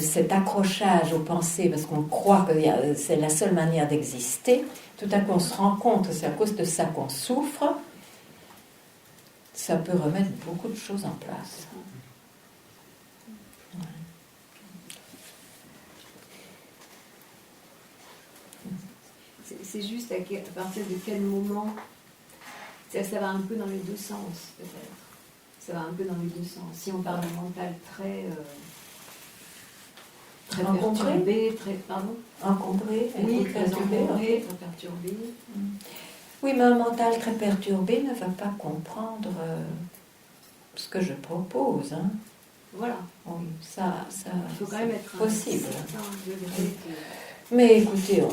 cet accrochage aux pensées, parce qu'on croit que c'est la seule manière d'exister, tout à coup on se rend compte que c'est à cause de ça qu'on souffre, ça peut remettre beaucoup de choses en place. C'est juste à partir de quel moment ça va un peu dans les deux sens, peut-être. Ça va un peu dans les deux sens. Si on parle d'un mental très perturbé, très... Pardon ? Encombré, oui, très perturbé. encombré, très perturbé. Oui, mais un mental très perturbé ne va pas comprendre ce que je propose. Hein. Voilà. Oui, ça il faut quand même être possible. Oui. Mais écoutez,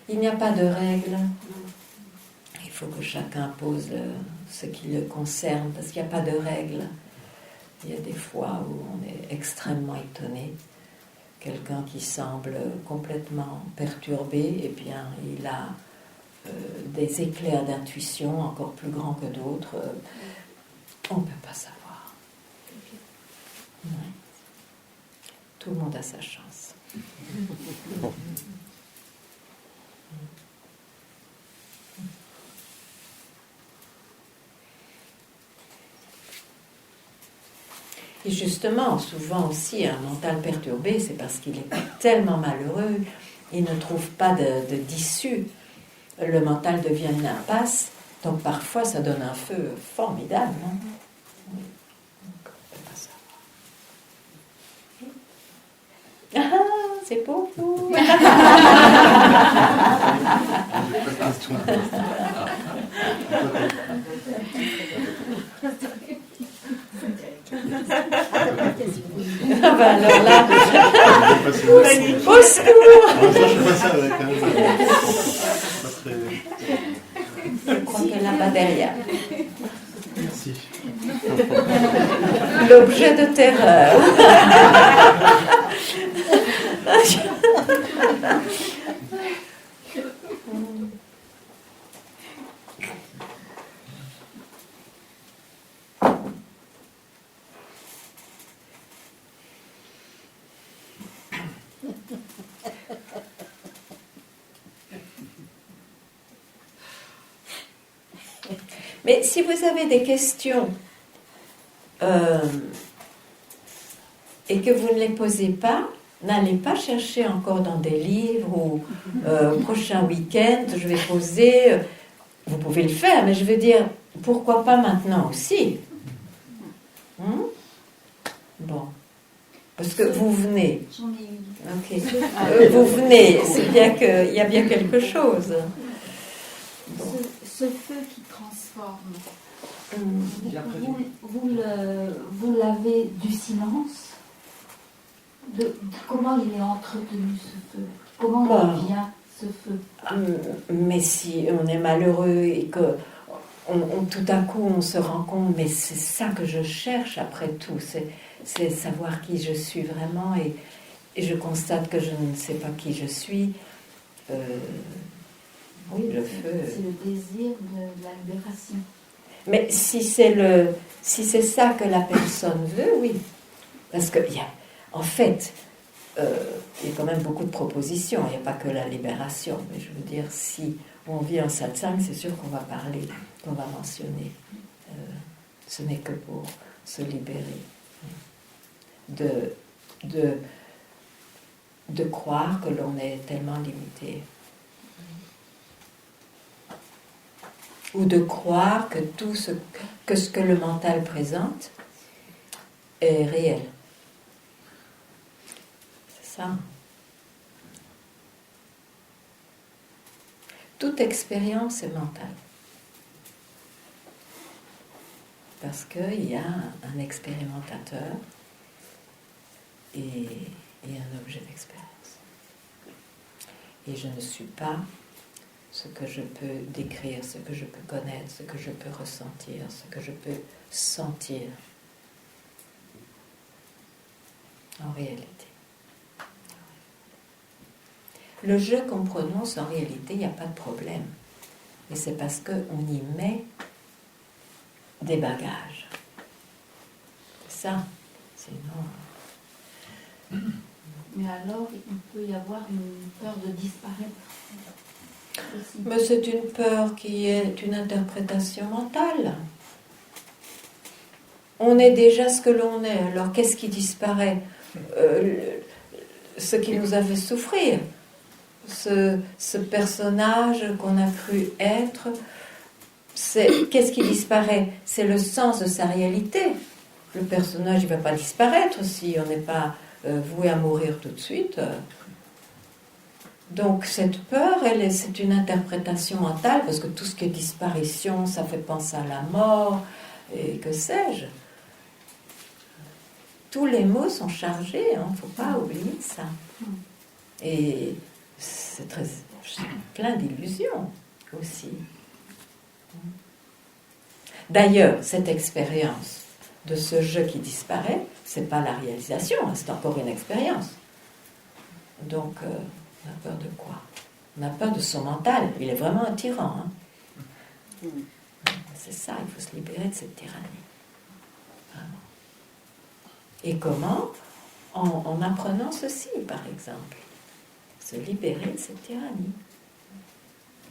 il n'y a pas de règle. Il faut que chacun pose ce qui le concerne, parce qu'il n'y a pas de règle. Il y a des fois où on est extrêmement étonné. Quelqu'un qui semble complètement perturbé, et bien il a des éclairs d'intuition encore plus grands que d'autres. On ne peut pas savoir. Ouais. Tout le monde a sa chance. Et justement, souvent aussi, un mental perturbé, c'est parce qu'il est tellement malheureux, il ne trouve pas d'issue. Le mental devient une impasse, donc parfois ça donne un feu formidable. Hein? Oui. Ah, c'est pour vous. Ah bah alors là, au secours. Je crois qu'elle n'a pas derrière. Merci. L'objet de terreur. Mais si vous avez des questions et que vous ne les posez pas, n'allez pas chercher encore dans des livres ou prochain week-end, je vais poser. Vous pouvez le faire, mais je veux dire, pourquoi pas maintenant aussi? Bon. Parce que vous venez. J'en ai une. Ok. Vous venez, c'est bien qu'il y a bien quelque chose. Bon. Ce feu qui transforme, vous l'avez du silence. Comment il est entretenu ce feu? Comment il vient ce feu? Mais si on est malheureux et que tout à coup on se rend compte, mais c'est ça que je cherche après tout, c'est savoir qui je suis vraiment, et je constate que je ne sais pas qui je suis. Oui, le feu. C'est le désir de la libération. Mais si c'est ça que la personne veut, oui. Parce que en fait, il y a quand même beaucoup de propositions. Il n'y a pas que la libération. Mais je veux dire, si on vit en satsang, c'est sûr qu'on va parler, qu'on va mentionner. Ce n'est que pour se libérer de croire que l'on est tellement limité. Ou de croire que tout ce que le mental présente est réel. C'est ça. Toute expérience est mentale. Parce qu'il y a un expérimentateur et un objet d'expérience. Et je ne suis pas ce que je peux décrire, ce que je peux connaître, ce que je peux ressentir, ce que je peux sentir en réalité. Le je qu'on prononce, en réalité, il n'y a pas de problème. Mais c'est parce qu'on y met des bagages. C'est ça. Sinon... Mais alors, il peut y avoir une peur de disparaître. Mais c'est une peur qui est une interprétation mentale. On est déjà ce que l'on est. Alors qu'est-ce qui disparaît? Ce qui nous a fait souffrir. Ce personnage qu'on a cru être, qu'est-ce qui disparaît? C'est le sens de sa réalité. Le personnage, il ne va pas disparaître si on n'est pas voué à mourir tout de suite. Donc cette peur, c'est une interprétation mentale, parce que tout ce qui est disparition, ça fait penser à la mort, et que sais-je. Tous les mots sont chargés, il ne faut pas oublier ça. Et c'est plein d'illusions aussi. D'ailleurs, cette expérience de ce je qui disparaît, c'est pas la réalisation, c'est encore une expérience. Donc, on a peur de quoi? On a peur de son mental. Il est vraiment un tyran. C'est ça, il faut se libérer de cette tyrannie. Vraiment. Et comment? En apprenant ceci, par exemple. Se libérer de cette tyrannie.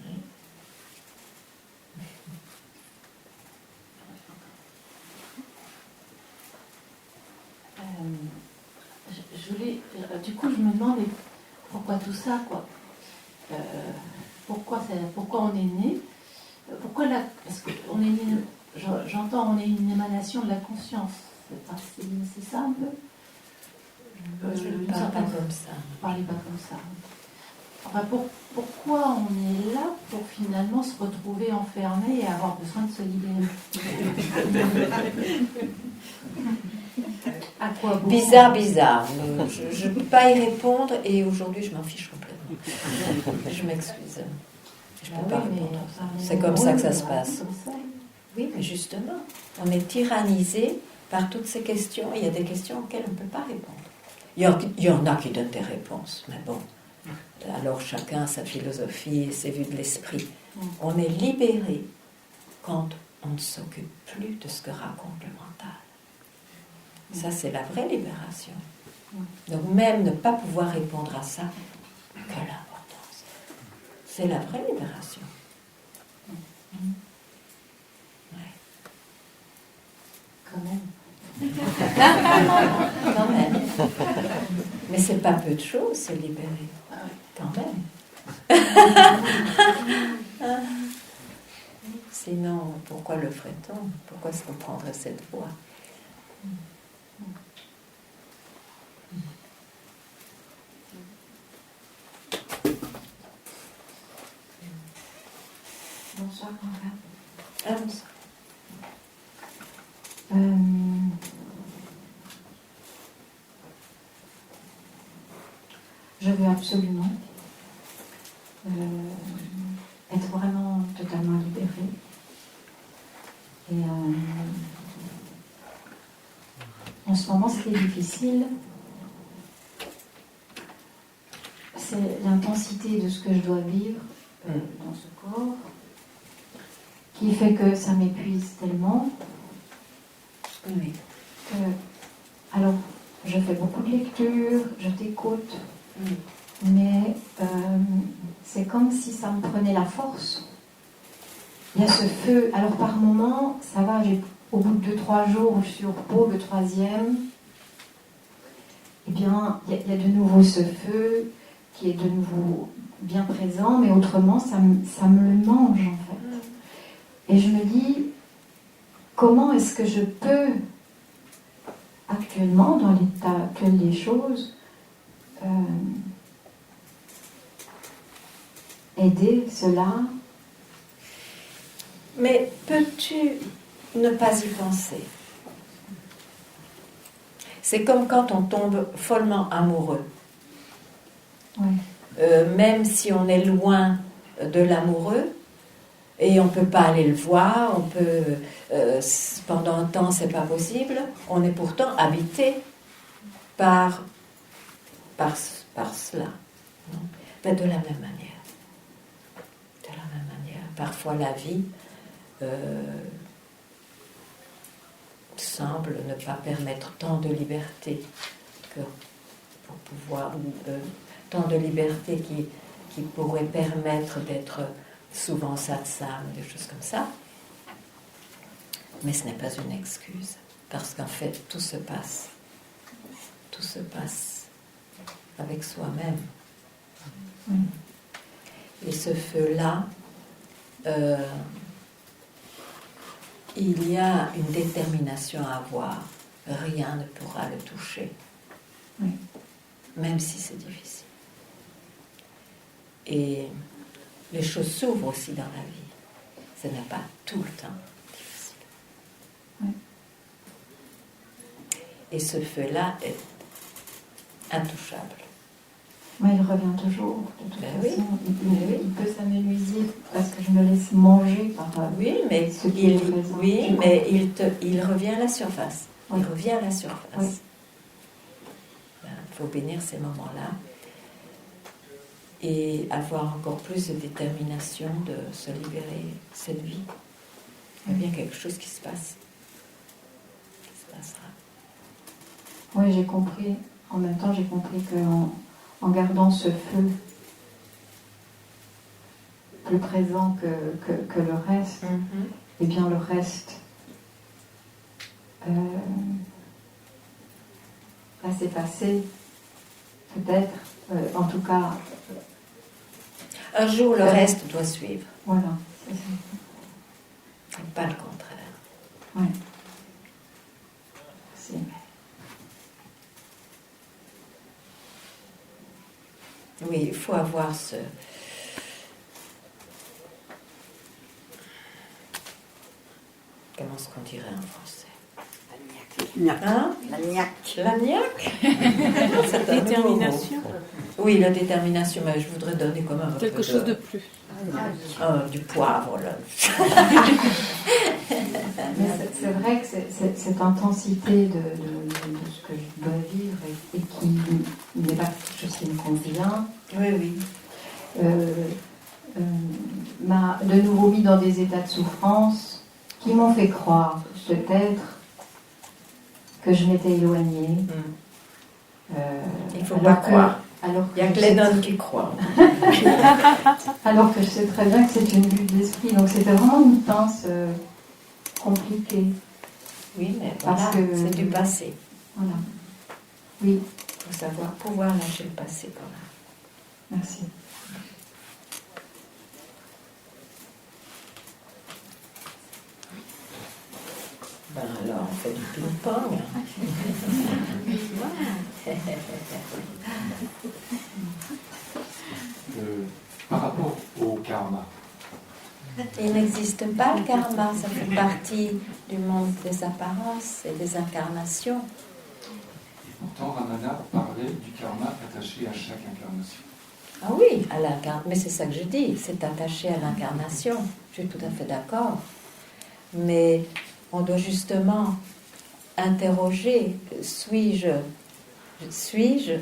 Oui. Je voulais, du coup, je me demandais pourquoi tout ça, quoi. Pourquoi on est né? Parce que on est né, j'entends, on est une émanation de la conscience. C'est ça un peu? Je ne parle pas comme ça. Parlez pas comme ça. Enfin, pourquoi on est là pour finalement se retrouver enfermé et avoir besoin de se libérer? À quoi bon? Bizarre. Je ne peux pas y répondre et aujourd'hui je m'en fiche complètement. Je m'excuse. Je ne peux pas répondre. C'est comme ça que ça se passe. Oui, mais justement, on est tyrannisé par toutes ces questions. Il y a des questions auxquelles on ne peut pas répondre. Il y en a qui donnent des réponses, mais bon. Alors chacun a sa philosophie et ses vues de l'esprit. On est libéré quand on ne s'occupe plus de ce que raconte le mental. Ça, c'est la vraie libération. Donc même ne pas pouvoir répondre à ça, quelle importance. C'est la vraie libération. quand même. Quand même. Mais c'est pas peu de choses, se libérer. Ah ouais. Quand même. Sinon, pourquoi le ferait-on? Pourquoi est-ce qu'on prendrait cette voie? Bonsoir, Conrad. Bonsoir. Je veux absolument être vraiment totalement libérée. Et en ce moment, ce qui est difficile, c'est l'intensité de ce que je dois vivre dans ce corps, qui fait que ça m'épuise tellement Oui. que, alors, je fais beaucoup de lectures, je t'écoute, mais c'est comme si ça me prenait la force. Il y a ce feu. Alors par moment, ça va, au bout de 2-3 jours où je suis au repos, le 3e, eh bien, il y a de nouveau ce feu qui est de nouveau bien présent, mais autrement, ça me le mange en fait. Et je me dis, comment est-ce que je peux, actuellement, dans l'état actuel des choses, aider cela? Mais peux-tu ne pas y penser? C'est comme quand on tombe follement amoureux. Oui. Même si on est loin de l'amoureux et on ne peut pas aller le voir, on peut pendant un temps c'est pas possible, on est pourtant habité par cela. Non? Mais de la même manière. De la même manière. Parfois la vie semble ne pas permettre tant de liberté que pour pouvoir, tant de liberté qui pourrait permettre d'être souvent satsang, des choses comme ça. Mais ce n'est pas une excuse, parce qu'en fait tout se passe avec soi-même. Et ce feu-là, il y a une détermination à avoir. Rien ne pourra le toucher. Oui. Même si c'est difficile. Et les choses s'ouvrent aussi dans la vie. Ce n'est pas tout le temps difficile. Oui. Et ce feu-là est intouchable. Mais il revient toujours, de toute Ben façon. oui. Il peut s'amenuiser parce que je me laisse manger par Oui, mais ce qui est présent. il revient à la surface. Oui. Il revient à la surface. Oui. Il faut bénir ces moments-là et avoir encore plus de détermination de se libérer cette vie. Il y a bien quelque chose qui se passe. Qui se passera. Oui, j'ai compris. En même temps, j'ai compris qu'en gardant ce feu plus présent que le reste, eh bien le reste va s'effacer, peut-être, en tout cas. Un jour, le reste doit suivre. Voilà, c'est ça. Et pas le contraire. Oui. C'est... Oui, il faut avoir ce... Comment est-ce qu'on dirait en français? Hein? La niaque. La niaque? Détermination. Oui, la détermination, mais je voudrais donner comme un Quelque chose de plus. du poivre, là. Mais c'est vrai que cette intensité de ce que je dois vivre et qui n'est pas quelque chose qui me convient, Oui. m'a de nouveau mis dans des états de souffrance qui m'ont fait croire, peut-être, que je m'étais éloignée. Il ne faut pas croire. Il n'y a que les nonnes qui croient. Alors que je sais très bien que c'est une vue de l'esprit. Donc c'était vraiment une pince compliquée. Oui, mais Parce voilà, que- c'est du passé. Voilà. Oui, Il faut savoir pouvoir lâcher le passé quand même. merci. Ben alors, on fait du ping-pong. Par rapport au karma, Il n'existe pas le karma, ça fait partie du monde des apparences et des incarnations. pourtant Ramana parlait du karma attaché à chaque incarnation. Ah oui, à mais c'est ça que je dis, c'est attaché à l'incarnation. Je suis tout à fait d'accord. Mais on doit justement interroger, suis-je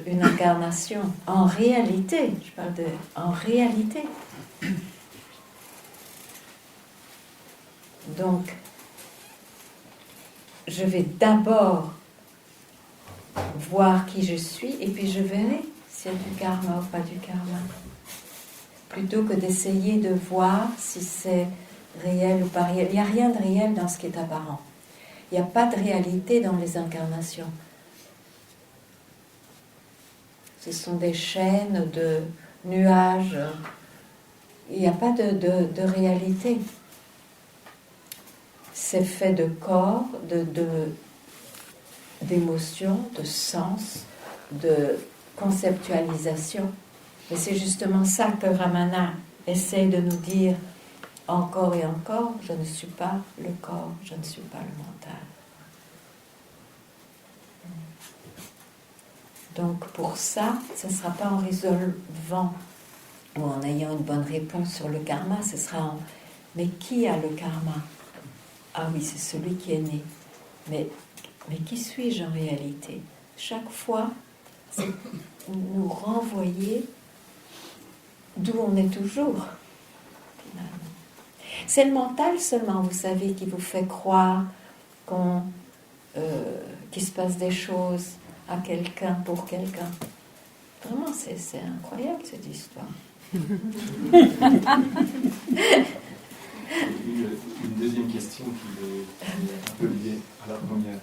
une incarnation en réalité? Je parle de en réalité. Donc, je vais d'abord voir qui je suis et puis je verrai s'il y a du karma ou pas du karma. Plutôt que d'essayer de voir si c'est réel ou pas réel. Il n'y a rien de réel dans ce qui est apparent. Il n'y a pas de réalité dans les incarnations. Ce sont des chaînes de nuages. Il n'y a pas de réalité. C'est fait de corps, d'émotions, de sens, de conceptualisation. Et c'est justement ça que Ramana essaie de nous dire encore et encore, je ne suis pas le corps, je ne suis pas le mental. Donc pour ça, ce ne sera pas en résolvant ou en ayant une bonne réponse sur le karma, ce sera en mais qui a le karma? Ah oui, c'est celui qui est né. Mais qui suis-je en réalité? Chaque fois, c'est nous renvoyer d'où on est toujours, finalement. C'est le mental seulement, vous savez, qui vous fait croire qu'il se passe des choses à quelqu'un, pour quelqu'un. Vraiment, c'est incroyable cette histoire. Une deuxième question qui est un peu liée à la première.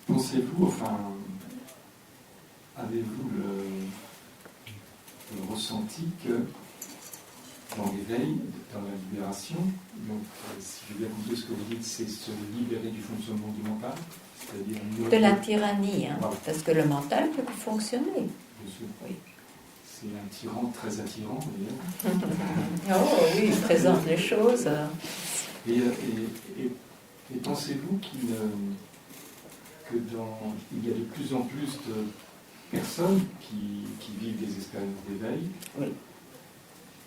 Pensez-vous, avez-vous le ressenti que dans l'éveil, dans la libération, donc si j'ai bien compris ce que vous dites, c'est se libérer du fonctionnement du mental, c'est-à-dire de la tyrannie, hein, voilà. parce que le mental peut fonctionner. Bien sûr. Oui. C'est un tyran très attirant, d'ailleurs. Oh oui, il présente les choses. Et pensez-vous qu'il y a de plus en plus de personnes qui vivent des expériences d'éveil, oui,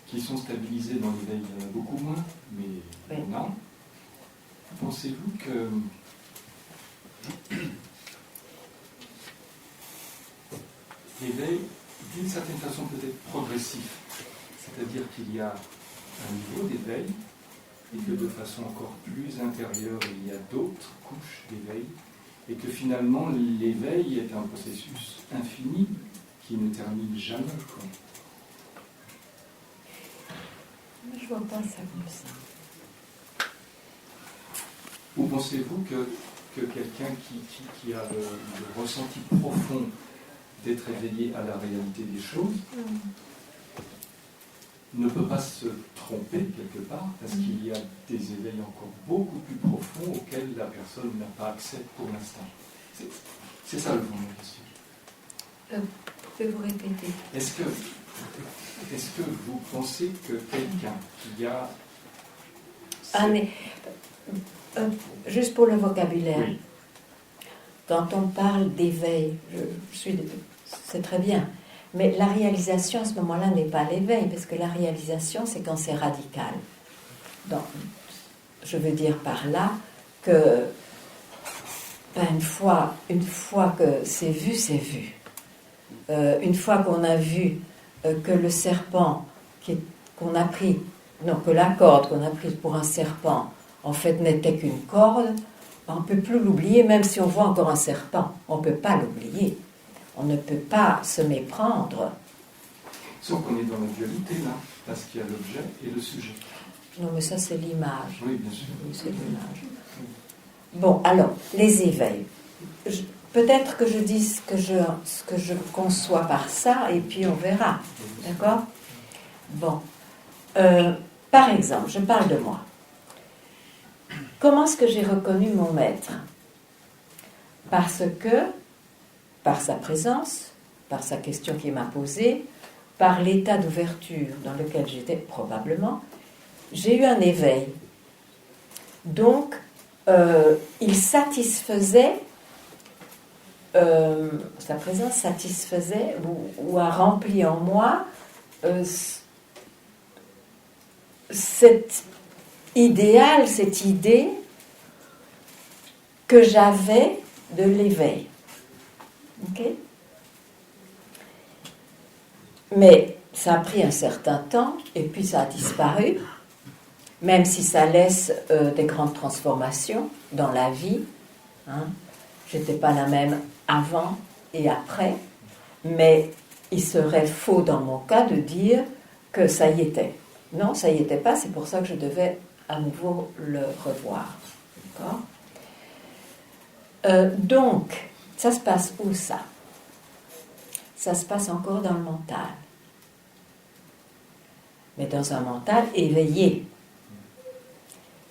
qui sont stabilisées dans l'éveil? Il y en a beaucoup moins, mais oui. il y en a. Pensez-vous que l'éveil, d'une certaine façon, peut être progressif, c'est-à-dire qu'il y a un niveau d'éveil, et que de façon encore plus intérieure, il y a d'autres couches d'éveil, et que finalement l'éveil est un processus infini qui ne termine jamais, quoi. Je vois pas ça comme ça. Ou pensez-vous que quelqu'un qui a le ressenti profond d'être éveillé à la réalité des choses ne peut pas se tromper quelque part, parce qu'il y a des éveils encore beaucoup plus profonds auxquels la personne n'a pas accès pour l'instant. C'est ça le fond de la question. Pouvez-vous répéter? Est-ce que vous pensez que quelqu'un qui a... Ah, mais juste pour le vocabulaire, Oui. quand on parle d'éveil, c'est très bien, mais la réalisation à ce moment-là n'est pas l'éveil, parce que la réalisation, c'est quand c'est radical. Donc, je veux dire par là que une fois que c'est vu, c'est vu. Une fois qu'on a vu que le serpent que la corde qu'on a prise pour un serpent, en fait, n'était qu'une corde, on ne peut plus l'oublier, même si on voit encore un serpent. On ne peut pas l'oublier. On ne peut pas se méprendre. Sauf qu'on est dans la dualité, là, parce qu'il y a l'objet et le sujet. Non, mais ça, c'est l'image. Oui, bien sûr. Oui, c'est l'image. Bon, alors, les éveils. Peut-être que je dise ce que je conçois par ça, et puis on verra. D'accord? Bon. Par exemple, je parle de moi. Comment est-ce que j'ai reconnu mon maître? Parce que, par sa présence, par sa question qu'il m'a posée, par l'état d'ouverture dans lequel j'étais probablement, j'ai eu un éveil. Donc, il satisfaisait, sa présence satisfaisait ou a rempli en moi cet idéal, cette idée que j'avais de l'éveil. Ok? Mais ça a pris un certain temps et puis ça a disparu, même si ça laisse des grandes transformations dans la vie. Hein. Je n'étais pas la même avant et après, mais il serait faux dans mon cas de dire que ça y était. Non, ça y était pas, c'est pour ça que je devais à nouveau le revoir. D'accord? Donc, ça se passe où ça? Ça se passe encore dans le mental. Mais dans un mental éveillé.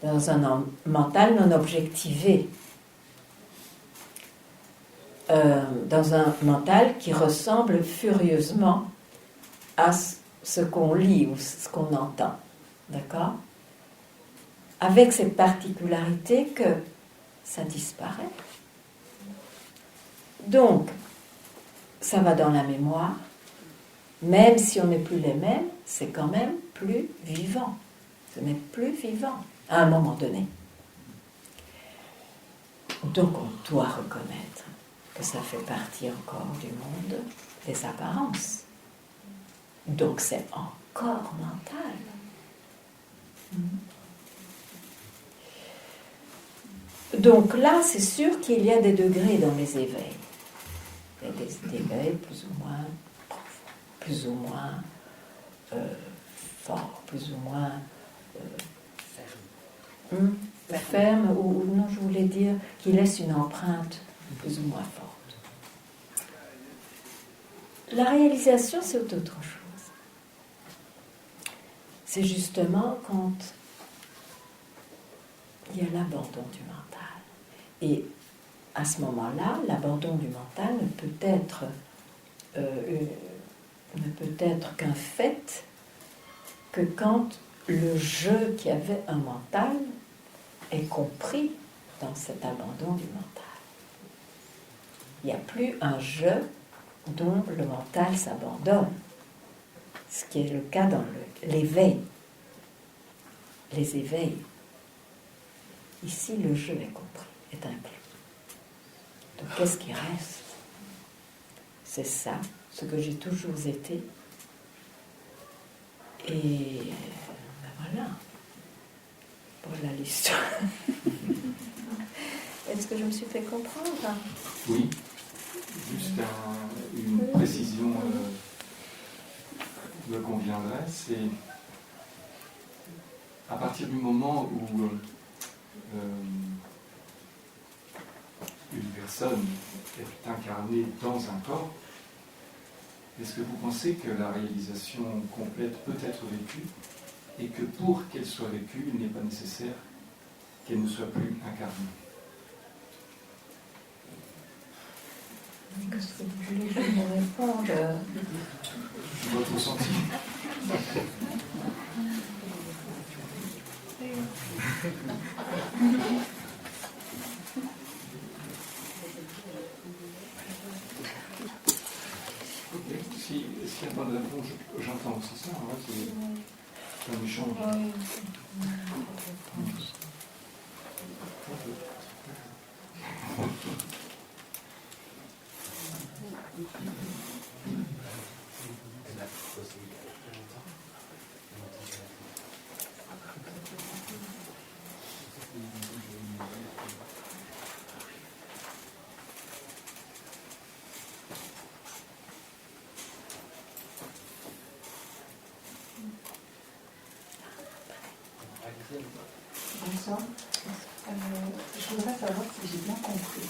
Dans un mental non objectivé. Dans un mental qui ressemble furieusement à ce qu'on lit ou ce qu'on entend. D'accord? Avec cette particularité que ça disparaît. Donc, ça va dans la mémoire. Même si on n'est plus les mêmes, c'est quand même plus vivant. Ce n'est plus vivant à un moment donné. Donc, on doit reconnaître que ça fait partie encore du monde des apparences. Donc, c'est encore mental. Donc là, c'est sûr qu'il y a des degrés dans les éveils. Il y a des éveils plus ou moins forts, plus ou moins fermes, ou non, je voulais dire qui laissent une empreinte plus ou moins forte. La réalisation, c'est autre chose. C'est justement quand il y a l'abandon du mental. Et à ce moment-là, l'abandon du mental ne peut être qu'un fait que quand le je qui avait un mental est compris dans cet abandon du mental. Il n'y a plus un je dont le mental s'abandonne, ce qui est le cas dans l'éveil, les éveils. Ici, le je est compris, est inclus. Donc, qu'est-ce qui reste? C'est ça, ce que j'ai toujours été. Et ben voilà l'histoire. Est-ce que je me suis fait comprendre? Oui, juste une précision me conviendrait, c'est à partir du moment où une personne est incarnée dans un corps, est-ce que vous pensez que la réalisation complète peut être vécue et que pour qu'elle soit vécue, il n'est pas nécessaire qu'elle ne soit plus incarnée? Qu'est-ce que vous voulez que je vous réponde? Votre ressenti? S'il n'y a pas de réponse, j'entends aussi ça. Hein, c'est un échange. Bonsoir. Je voudrais savoir si j'ai bien compris.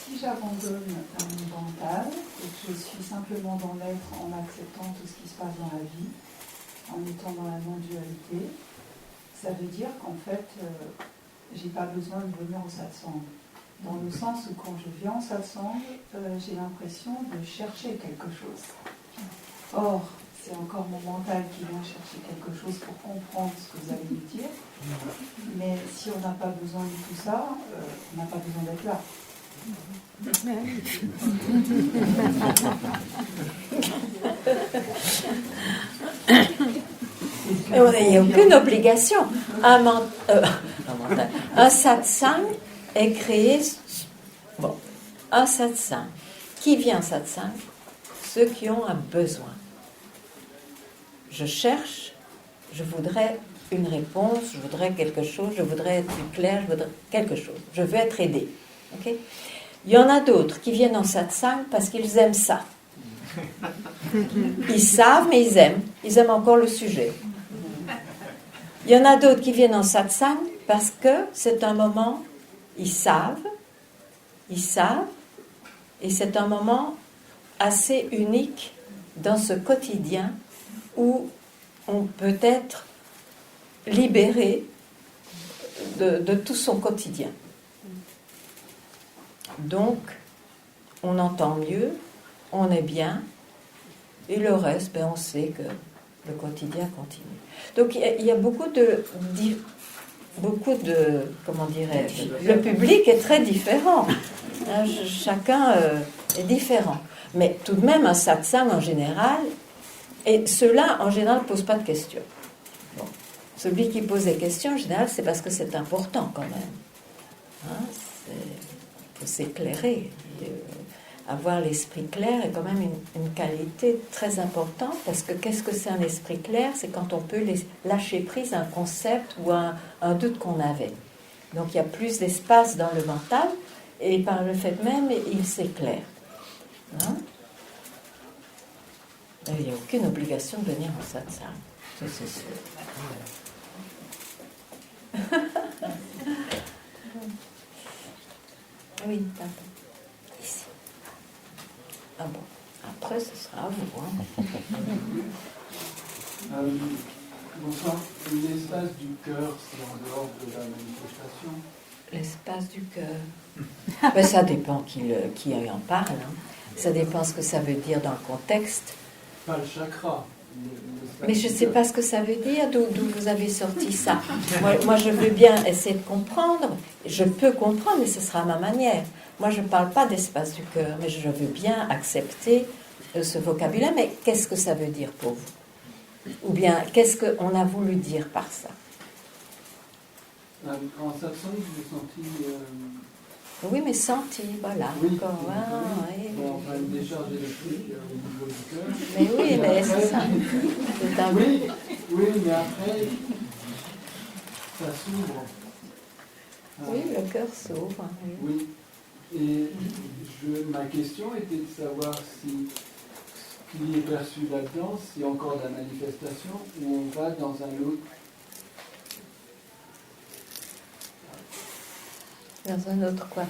Si j'abandonne mon mental et que je suis simplement dans l'être en acceptant tout ce qui se passe dans la vie, en étant dans la non-dualité, ça veut dire qu'en fait, j'ai pas besoin de venir au satsang. Dans le sens où quand je viens en satsang, j'ai l'impression de chercher quelque chose. Or, c'est encore mon mental qui vient chercher quelque chose pour comprendre ce que vous allez me dire. Mais si on n'a pas besoin de tout ça, on n'a pas besoin d'être là. Il n'y a aucune obligation. Un satsang est créé. Bon, un satsang. Qui vient satsang? Ceux qui ont un besoin. Je cherche, je voudrais une réponse, je voudrais quelque chose, je voudrais être plus clair, je voudrais quelque chose. Je veux être aidé. Okay? Il y en a d'autres qui viennent en satsang parce qu'ils aiment ça. Ils savent, mais ils aiment. Ils aiment encore le sujet. Il y en a d'autres qui viennent en satsang parce que c'est un moment, ils savent, et c'est un moment assez unique dans ce quotidien où on peut être libéré de tout son quotidien. Donc, on entend mieux, on est bien, et le reste, on sait que le quotidien continue. Donc, il y a beaucoup de comment dirais-je, le public est très différent. Chacun est différent. Mais tout de même, un satsang en général, et ceux-là, en général, ne posent pas de questions. Bon. Celui qui pose des questions, en général, c'est parce que c'est important quand même. Il faut s'éclairer. Avoir l'esprit clair est quand même une qualité très importante, parce que qu'est-ce que c'est un esprit clair? C'est quand on peut lâcher prise à un concept ou à un doute qu'on avait. Donc il y a plus d'espace dans le mental, et par le fait même, il s'éclaire. Il n'y a aucune obligation de venir en satsang, ça c'est sûr. Oui, pardon. Ici. Ah bon, après ce sera à vous. Bonsoir. L'espace du cœur, c'est en dehors de la manifestation? L'espace du cœur. Ben, ça dépend qui en parle. Ça dépend ce que ça veut dire dans le contexte. Pas le chakra. Mais je ne sais pas ce que ça veut dire, d'où vous avez sorti ça. Moi, je veux bien essayer de comprendre. Je peux comprendre, mais ce sera à ma manière. Moi, je ne parle pas d'espace du cœur, mais je veux bien accepter ce vocabulaire. Mais qu'est-ce que ça veut dire pour vous? Ou bien, qu'est-ce qu'on a voulu dire par ça? En satsang, j'ai senti... Oui, mais senti, voilà. Oui, encore, oui. Bon, enfin, une décharge électrique au niveau du cœur. Mais oui, mais c'est ça. C'est un... Oui, mais après, ça s'ouvre. Oui, le cœur s'ouvre. Oui. Et ma question était de savoir si ce qui est perçu là-dedans, c'est encore de la manifestation ou on va dans un autre. Dans un autre quoi?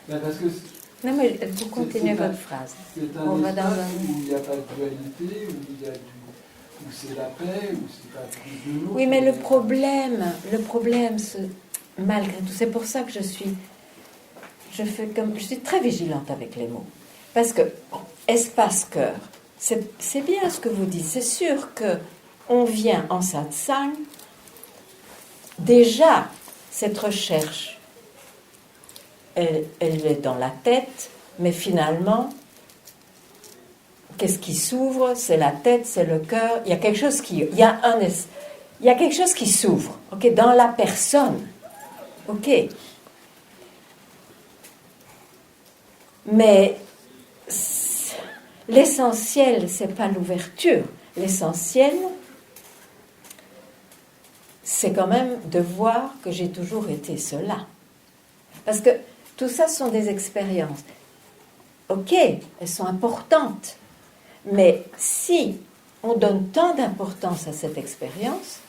Ben parce que non, mais vous continuez votre phrase. C'est un espace où il n'y a pas de dualité, où c'est la paix, où c'est pas plus de nous. Oui, mais le problème, malgré tout, c'est pour ça que je suis très vigilante avec les mots. Parce que espace-cœur, c'est bien ce que vous dites. C'est sûr que on vient en satsang, déjà, cette recherche, elle est dans la tête, mais finalement, qu'est-ce qui s'ouvre? C'est la tête, c'est le cœur. Il y a quelque chose il y a quelque chose qui s'ouvre, ok, dans la personne, ok. Mais l'essentiel, c'est pas l'ouverture. L'essentiel, c'est quand même de voir que j'ai toujours été cela. Parce que tout ça sont des expériences. Ok, elles sont importantes. Mais si on donne tant d'importance à cette expérience,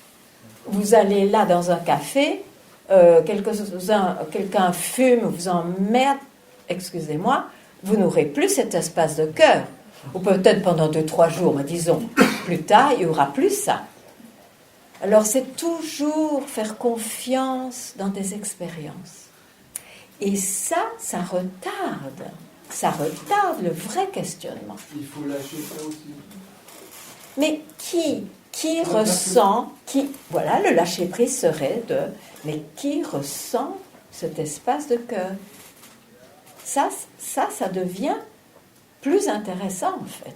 vous vous allez là dans un café, quelqu'un fume, vous emmerde, excusez-moi, vous n'aurez plus cet espace de cœur. Ou peut-être pendant 2-3 jours, mais disons, plus tard, il n'y aura plus ça. Alors c'est toujours faire confiance dans des expériences. Et ça retarde le vrai questionnement. Il faut lâcher ça aussi. Mais qui ressent, voilà, le lâcher-prise serait mais qui ressent cet espace de cœur? Ça devient plus intéressant en fait.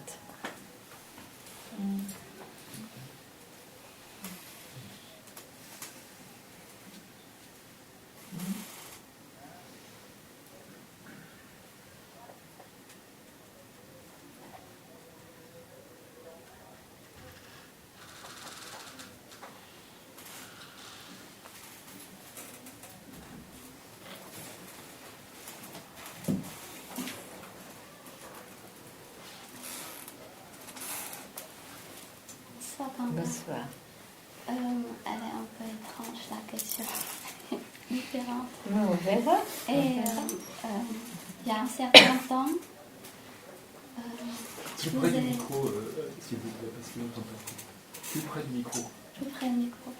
Bonsoir. Elle est un peu étrange la question, différente. On verra. Et il y a un certain temps, Plus près du micro, s'il vous plaît, parce qu'il n'entend pas. Plus près du micro. Plus près du micro.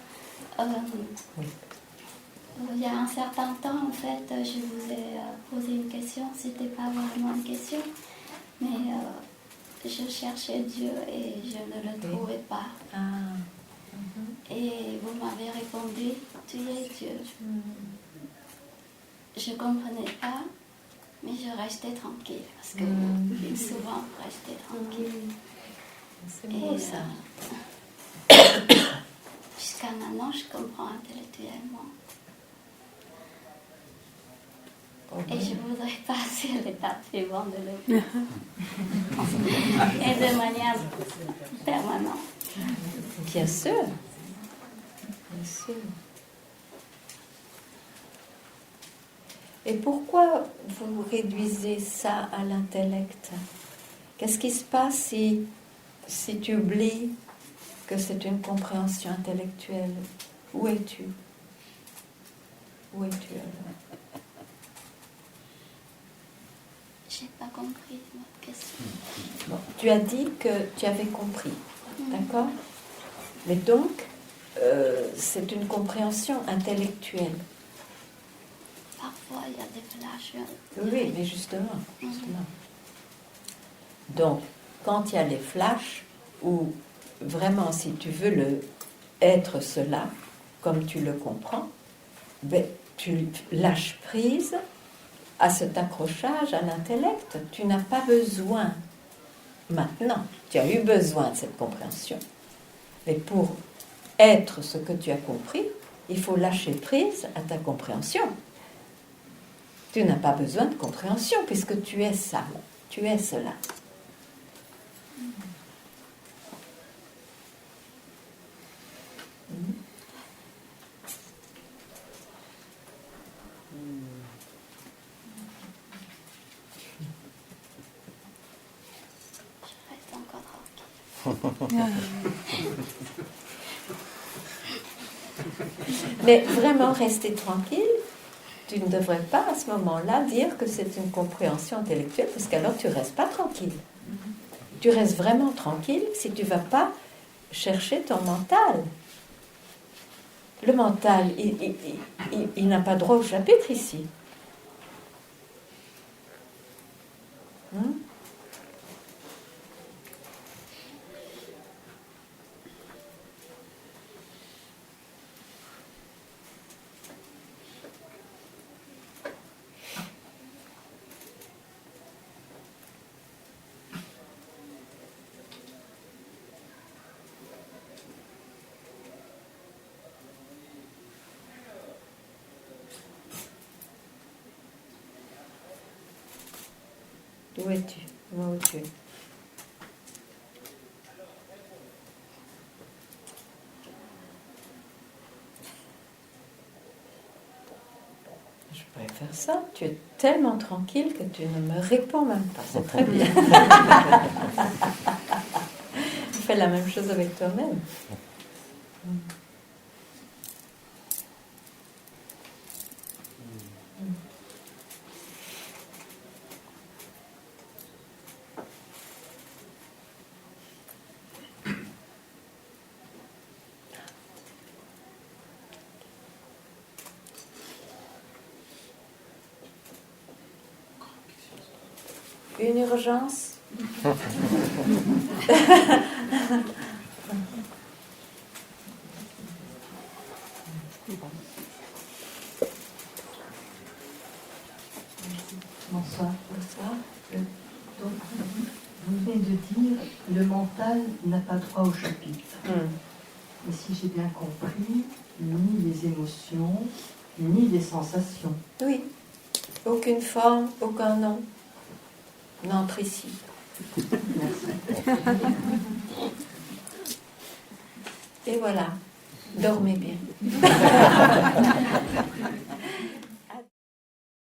Il y a un certain temps, en fait, je vous ai posé une question. C'était pas vraiment une question, mais je cherchais Dieu et je ne le trouvais pas. Et vous m'avez répondu, tu es Dieu. Je ne comprenais pas, mais je restais tranquille parce que vous dites souvent rester tranquille. C'est beau ça. Jusqu'à maintenant, je comprends intellectuellement. Et je voudrais passer à l'étape suivante de le et de manière permanente. Bien sûr. Bien sûr. Et pourquoi vous réduisez ça à l'intellect? Qu'est-ce qui se passe si tu oublies que c'est une compréhension intellectuelle? Où es-tu? Où es-tu alors? J'ai pas compris votre question. Bon, tu as dit que tu avais compris, d'accord? Mais donc, c'est une compréhension intellectuelle. Parfois, il y a des flashs. Oui, mais justement. Donc, quand il y a les flashs, ou vraiment, si tu veux être cela, comme tu le comprends, ben, tu lâches prise à cet accrochage à l'intellect. Tu n'as pas besoin, maintenant, tu as eu besoin de cette compréhension. Mais pour être ce que tu as compris, il faut lâcher prise à ta compréhension. Tu n'as pas besoin de compréhension puisque tu es ça, tu es cela. Je reste encore tranquille. Mais vraiment rester tranquille, tu ne devrais pas à ce moment-là dire que c'est une compréhension intellectuelle, parce qu'alors tu ne restes pas tranquille. Tu restes vraiment tranquille si tu ne vas pas chercher ton mental. Le mental, il n'a pas droit au chapitre ici. Où es-tu? Où es-tu? Je pourrais faire ça. Tu es tellement tranquille que tu ne me réponds même pas. C'est très bien. Tu fais la même chose avec toi-même. Une urgence? Bonsoir. Bonsoir. Donc, vous venez de dire le mental n'a pas droit au chapitre. Et si j'ai bien compris, ni les émotions, ni les sensations. Oui. Aucune forme, aucun nom n'entre ici. Merci. Et voilà. Dormez bien.